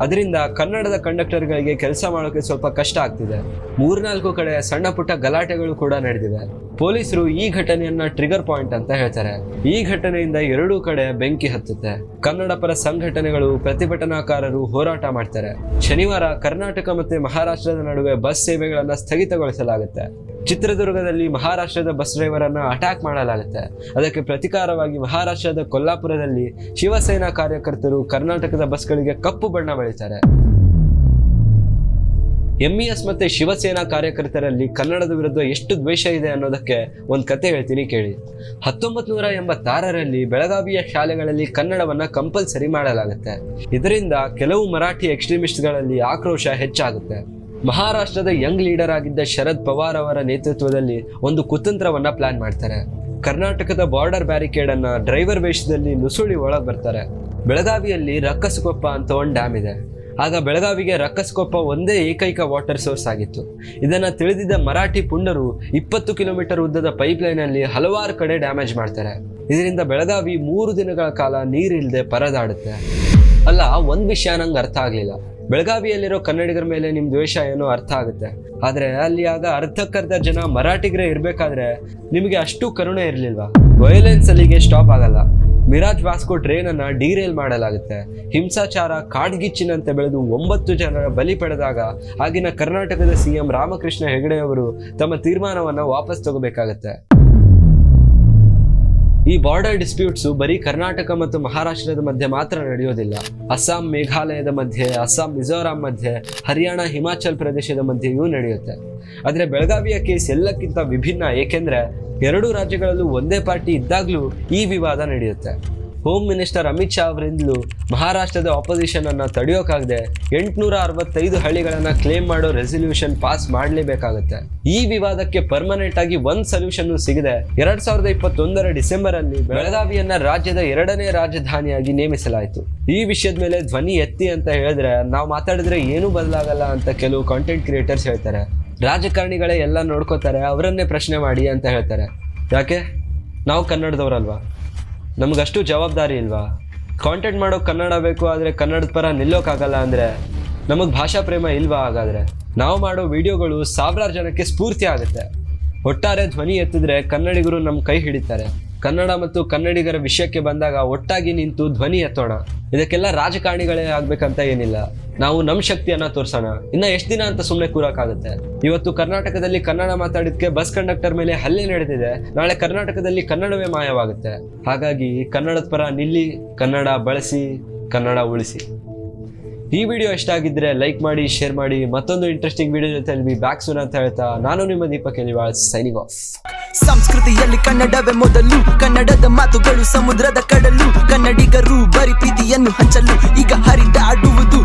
ಅದರಿಂದ ಕನ್ನಡದ ಕಂಡಕ್ಟರ್ಗಳಿಗೆ ಕೆಲಸ ಮಾಡೋಕೆ ಸ್ವಲ್ಪ ಕಷ್ಟ ಆಗ್ತಿದೆ. 3-4 ಕಡೆ ಸಣ್ಣ ಪುಟ್ಟ ಗಲಾಟೆಗಳು ಕೂಡ ನಡೆದಿವೆ. ಪೊಲೀಸರು ಈ ಘಟನೆಯನ್ನ ಟ್ರಿಗರ್ ಪಾಯಿಂಟ್ ಅಂತ ಹೇಳ್ತಾರೆ. ಈ ಘಟನೆಯಿಂದ 2 ಕಡೆ ಬೆಂಕಿ ಹತ್ತುತ್ತೆ. ಕನ್ನಡ ಪರ ಸಂಘಟನೆಗಳು, ಪ್ರತಿಭಟನಾಕಾರರು ಹೋರಾಟ ಮಾಡ್ತಾರೆ. ಶನಿವಾರ ಕರ್ನಾಟಕ ಮತ್ತೆ ಮಹಾರಾಷ್ಟ್ರದ ನಡುವೆ ಬಸ್ ಸೇವೆಗಳನ್ನ ಸ್ಥಗಿತಗೊಳಿಸಲಾಗುತ್ತೆ. ಚಿತ್ರದುರ್ಗದಲ್ಲಿ ಮಹಾರಾಷ್ಟ್ರದ ಬಸ್ ಡ್ರೈವರ್ ಅನ್ನ ಅಟ್ಯಾಕ್ ಮಾಡಲಾಗುತ್ತೆ. ಅದಕ್ಕೆ ಪ್ರತಿಕಾರವಾಗಿ ಮಹಾರಾಷ್ಟ್ರದ ಕೊಲ್ಲಾಪುರದಲ್ಲಿ ಶಿವಸೇನಾ ಕಾರ್ಯಕರ್ತರು ಕರ್ನಾಟಕದ ಬಸ್ಗಳಿಗೆ ಕಪ್ಪು ಬಣ್ಣ ಬಳಿತಾರೆ. MES ಮತ್ತೆ ಶಿವಸೇನಾ ಕಾರ್ಯಕರ್ತರಲ್ಲಿ ಕನ್ನಡದ ವಿರುದ್ಧ ಎಷ್ಟು ದ್ವೇಷ ಇದೆ ಅನ್ನೋದಕ್ಕೆ ಒಂದು ಕತೆ ಹೇಳ್ತೀನಿ ಕೇಳಿ. 1986ರಲ್ಲಿ ಬೆಳಗಾವಿಯ ಶಾಲೆಗಳಲ್ಲಿ ಕನ್ನಡವನ್ನ ಕಂಪಲ್ಸರಿ ಮಾಡಲಾಗುತ್ತೆ. ಇದರಿಂದ ಕೆಲವು ಮರಾಠಿ ಎಕ್ಸ್ಟ್ರೀಮಿಸ್ಟ್ಗಳಲ್ಲಿ ಆಕ್ರೋಶ ಹೆಚ್ಚಾಗುತ್ತೆ. ಮಹಾರಾಷ್ಟ್ರದ ಯಂಗ್ ಲೀಡರ್ ಆಗಿದ್ದ ಶರದ್ ಪವಾರ್ ಅವರ ನೇತೃತ್ವದಲ್ಲಿ ಒಂದು ಕುತಂತ್ರವನ್ನ ಪ್ಲಾನ್ ಮಾಡ್ತಾರೆ. ಕರ್ನಾಟಕದ ಬಾರ್ಡರ್ ಬ್ಯಾರಿಕೇಡ್ ಅನ್ನ ಡ್ರೈವರ್ ವೇಷದಲ್ಲಿ ನುಸುಳಿ ಒಳಗೆ ಬರ್ತಾರೆ. ಬೆಳಗಾವಿಯಲ್ಲಿ ರಕ್ಕಸಕೊಪ್ಪ ಅಂತ ಒಂದು ಡ್ಯಾಮ್ ಇದೆ. ಆಗ ಬೆಳಗಾವಿಗೆ ರಕ್ಕಸಕೊಪ್ಪ ಒಂದೇ ಏಕೈಕ ವಾಟರ್ ಸೋರ್ಸ್ ಆಗಿತ್ತು. ಇದನ್ನ ತಿಳಿದಿದ್ದ ಮರಾಠಿ ಪುಂಡರು 20 ಕಿಲೋಮೀಟರ್ ಉದ್ದದ ಪೈಪ್ಲೈನ್ ಅಲ್ಲಿ ಹಲವಾರು ಕಡೆ ಡ್ಯಾಮೇಜ್ ಮಾಡ್ತಾರೆ. ಇದರಿಂದ ಬೆಳಗಾವಿ 3 ದಿನಗಳ ಕಾಲ ನೀರಿಲ್ಲದೆ ಪರದಾಡುತ್ತೆ. ಅಲ್ಲ, ಒಂದ್ ವಿಷಯ ನಂಗೆ ಅರ್ಥ ಆಗ್ಲಿಲ್ಲ. ಬೆಳಗಾವಿಯಲ್ಲಿರೋ ಕನ್ನಡಿಗರ ಮೇಲೆ ನಿಮ್ ದ್ವೇಷ ಏನೋ ಅರ್ಥ ಆಗುತ್ತೆ, ಆದ್ರೆ ಅಲ್ಲಿ ಆಗ ಅರ್ಧಕ್ಕರ್ಧ ಜನ ಮರಾಠಿಗರೇ ಇರ್ಬೇಕಾದ್ರೆ ನಿಮಗೆ ಅಷ್ಟು ಕರುಣೆ ಇರ್ಲಿಲ್ವಾ? ವೈಲೆನ್ಸ್ ಅಲ್ಲಿಗೆ ಸ್ಟಾಪ್ ಆಗಲ್ಲ. ಮಿರಾಜ್ ವಾಸ್ಕೋ ಟ್ರೈನ್ ಅನ್ನ ಡೀರೇಲ್ ಮಾಡಲಾಗುತ್ತೆ. ಹಿಂಸಾಚಾರ ಕಾಡ್ಗಿಚ್ಚಿನಂತೆ ಬೆಳೆದು 9 ಜನರ ಬಲಿ ಪಡೆದಾಗ ಆಗಿನ ಕರ್ನಾಟಕದ CM ರಾಮಕೃಷ್ಣ ಹೆಗಡೆ ಅವರು ತಮ್ಮ ತೀರ್ಮಾನವನ್ನ ವಾಪಸ್ ತಗೋಬೇಕಾಗತ್ತೆ. ಈ ಬಾರ್ಡರ್ ಡಿಸ್ಪ್ಯೂಟ್ಸು ಬರೀ ಕರ್ನಾಟಕ ಮತ್ತು ಮಹಾರಾಷ್ಟ್ರದ ಮಧ್ಯೆ ಮಾತ್ರ ನಡೆಯೋದಿಲ್ಲ. ಅಸ್ಸಾಂ ಮೇಘಾಲಯದ ಮಧ್ಯೆ, ಅಸ್ಸಾಂ ಮಿಜೋರಾಂ ಮಧ್ಯೆ, ಹರಿಯಾಣ ಹಿಮಾಚಲ್ ಪ್ರದೇಶದ ಮಧ್ಯೆಯೂ ನಡೆಯುತ್ತೆ. ಆದರೆ ಬೆಳಗಾವಿಯ ಕೇಸ್ ಎಲ್ಲಕ್ಕಿಂತ ವಿಭಿನ್ನ, ಏಕೆಂದರೆ ಎರಡೂ ರಾಜ್ಯಗಳಲ್ಲೂ ಒಂದೇ ಪಾರ್ಟಿ ಇದ್ದಾಗಲೂ ಈ ವಿವಾದ ನಡೆಯುತ್ತೆ. ಹೋಮ್ ಮಿನಿಸ್ಟರ್ ಅಮಿತ್ ಶಾ ಅವರಿಂದಲೂ ಮಹಾರಾಷ್ಟ್ರದ ಆಪೋಸಿಷನ್ ಅನ್ನ ತಡೆಯೋಕ್ಕಾಗದೆ 865 ಹಳ್ಳಿಗಳನ್ನ ಕ್ಲೇಮ್ ಮಾಡೋ ರೆಸಲ್ಯೂಷನ್ ಪಾಸ್ ಮಾಡಲೇಬೇಕಾಗುತ್ತೆ. ಈ ವಿವಾದಕ್ಕೆ ಪರ್ಮನೆಂಟ್ ಆಗಿ ಒಂದು ಸೊಲ್ಯೂಷನ್ ಸಿಗದೆ 2021ರ ಡಿಸೆಂಬರ್ ಅಲ್ಲಿ ಬೆಳಗಾವಿಯನ್ನ ರಾಜ್ಯದ 2ನೇ ರಾಜಧಾನಿಯಾಗಿ ನೇಮಿಸಲಾಯಿತು. ಈ ವಿಷಯದ ಮೇಲೆ ಧ್ವನಿ ಎತ್ತಿ ಅಂತ ಹೇಳಿದ್ರೆ ನಾವು ಮಾತಾಡಿದ್ರೆ ಏನೂ ಬದಲಾಗಲ್ಲ ಅಂತ ಕೆಲವು ಕಾಂಟೆಂಟ್ ಕ್ರಿಯೇಟರ್ಸ್ ಹೇಳ್ತಾರೆ. ರಾಜಕಾರಣಿಗಳೇ ಎಲ್ಲ ನೋಡ್ಕೋತಾರೆ, ಅವರನ್ನೇ ಪ್ರಶ್ನೆ ಮಾಡಿ ಅಂತ ಹೇಳ್ತಾರೆ. ಯಾಕೆ? ನಾವು ಕನ್ನಡದವರಲ್ವಾ? ನಮಗಷ್ಟು ಜವಾಬ್ದಾರಿ ಇಲ್ವಾ? ಕಾಂಟೆಂಟ್ ಮಾಡೋಕೆ ಕನ್ನಡ ಬೇಕು, ಆದರೆ ಕನ್ನಡದ ಪರ ನಿಲ್ಲೋಕ್ಕಾಗಲ್ಲ ಅಂದರೆ ನಮಗೆ ಭಾಷಾ ಪ್ರೇಮ ಇಲ್ವಾ? ಹಾಗಾದರೆ ನಾವು ಮಾಡೋ ವಿಡಿಯೋಗಳು ಸಾವಿರಾರು ಜನಕ್ಕೆ ಸ್ಫೂರ್ತಿ ಆಗುತ್ತೆ. ಒಟ್ಟಾರೆ ಧ್ವನಿ ಎತ್ತಿದ್ರೆ ಕನ್ನಡಿಗರು ನಮ್ಮ ಕೈ ಹಿಡಿತಾರೆ. ಕನ್ನಡ ಮತ್ತು ಕನ್ನಡಿಗರ ವಿಷಯಕ್ಕೆ ಬಂದಾಗ ಒಟ್ಟಾಗಿ ನಿಂತು ಧ್ವನಿ ಎತ್ತೋಣ. ಇದಕ್ಕೆಲ್ಲ ರಾಜಕಾರಣಿಗಳೇ ಆಗ್ಬೇಕಂತ ಏನಿಲ್ಲ. ನಾವು ನಮ್ಮ ಶಕ್ತಿಯನ್ನ ತೋರ್ಸೋಣ. ಇನ್ನ ಎಷ್ಟು ದಿನ ಅಂತ ಸುಮ್ಮನೆ ಕೂರಕ್ಕಾಗುತ್ತೆ? ಇವತ್ತು ಕರ್ನಾಟಕದಲ್ಲಿ ಕನ್ನಡ ಮಾತಾಡಿದ್ಕೆ ಬಸ್ ಕಂಡಕ್ಟರ್ ಮೇಲೆ ಹಲ್ಲೆ ನಡೆದಿದೆ, ನಾಳೆ ಕರ್ನಾಟಕದಲ್ಲಿ ಕನ್ನಡವೇ ಮಾಯವಾಗುತ್ತೆ. ಹಾಗಾಗಿ ಕನ್ನಡದ ಪರ ನಿಲ್ಲಿ, ಕನ್ನಡ ಬಳಸಿ, ಕನ್ನಡ ಉಳಿಸಿ. ಈ ವಿಡಿಯೋ ಇಷ್ಟ ಆಗಿದ್ರೆ ಲೈಕ್ ಮಾಡಿ, ಶೇರ್ ಮಾಡಿ. ಮತ್ತೊಂದು ಇಂಟ್ರೆಸ್ಟಿಂಗ್ ವಿಡಿಯೋ ಜೊತೆ ಬ್ಯಾಕ್ ಸೂನ್ ಅಂತ ಹೇಳ್ತಾ ನಾನು ನಿಮ್ಮ ದೀಪಕ್ ಎಲಿವಾಳ್ ಸೈನಿಂಗ್ ಆಫ್. ಸಂಸ್ಕೃತಿಯಲ್ಲಿ ಕನ್ನಡವೇ ಮೊದಲು, ಕನ್ನಡದ ಮಾತುಗಳು ಸಮುದ್ರದ ಕಡಲು, ಕನ್ನಡಿಗರು ಬರಿ ಪ್ರೀತಿಯನ್ನು ಹಂಚಲು ಈಗ ಹರಿದಾಡುವುದು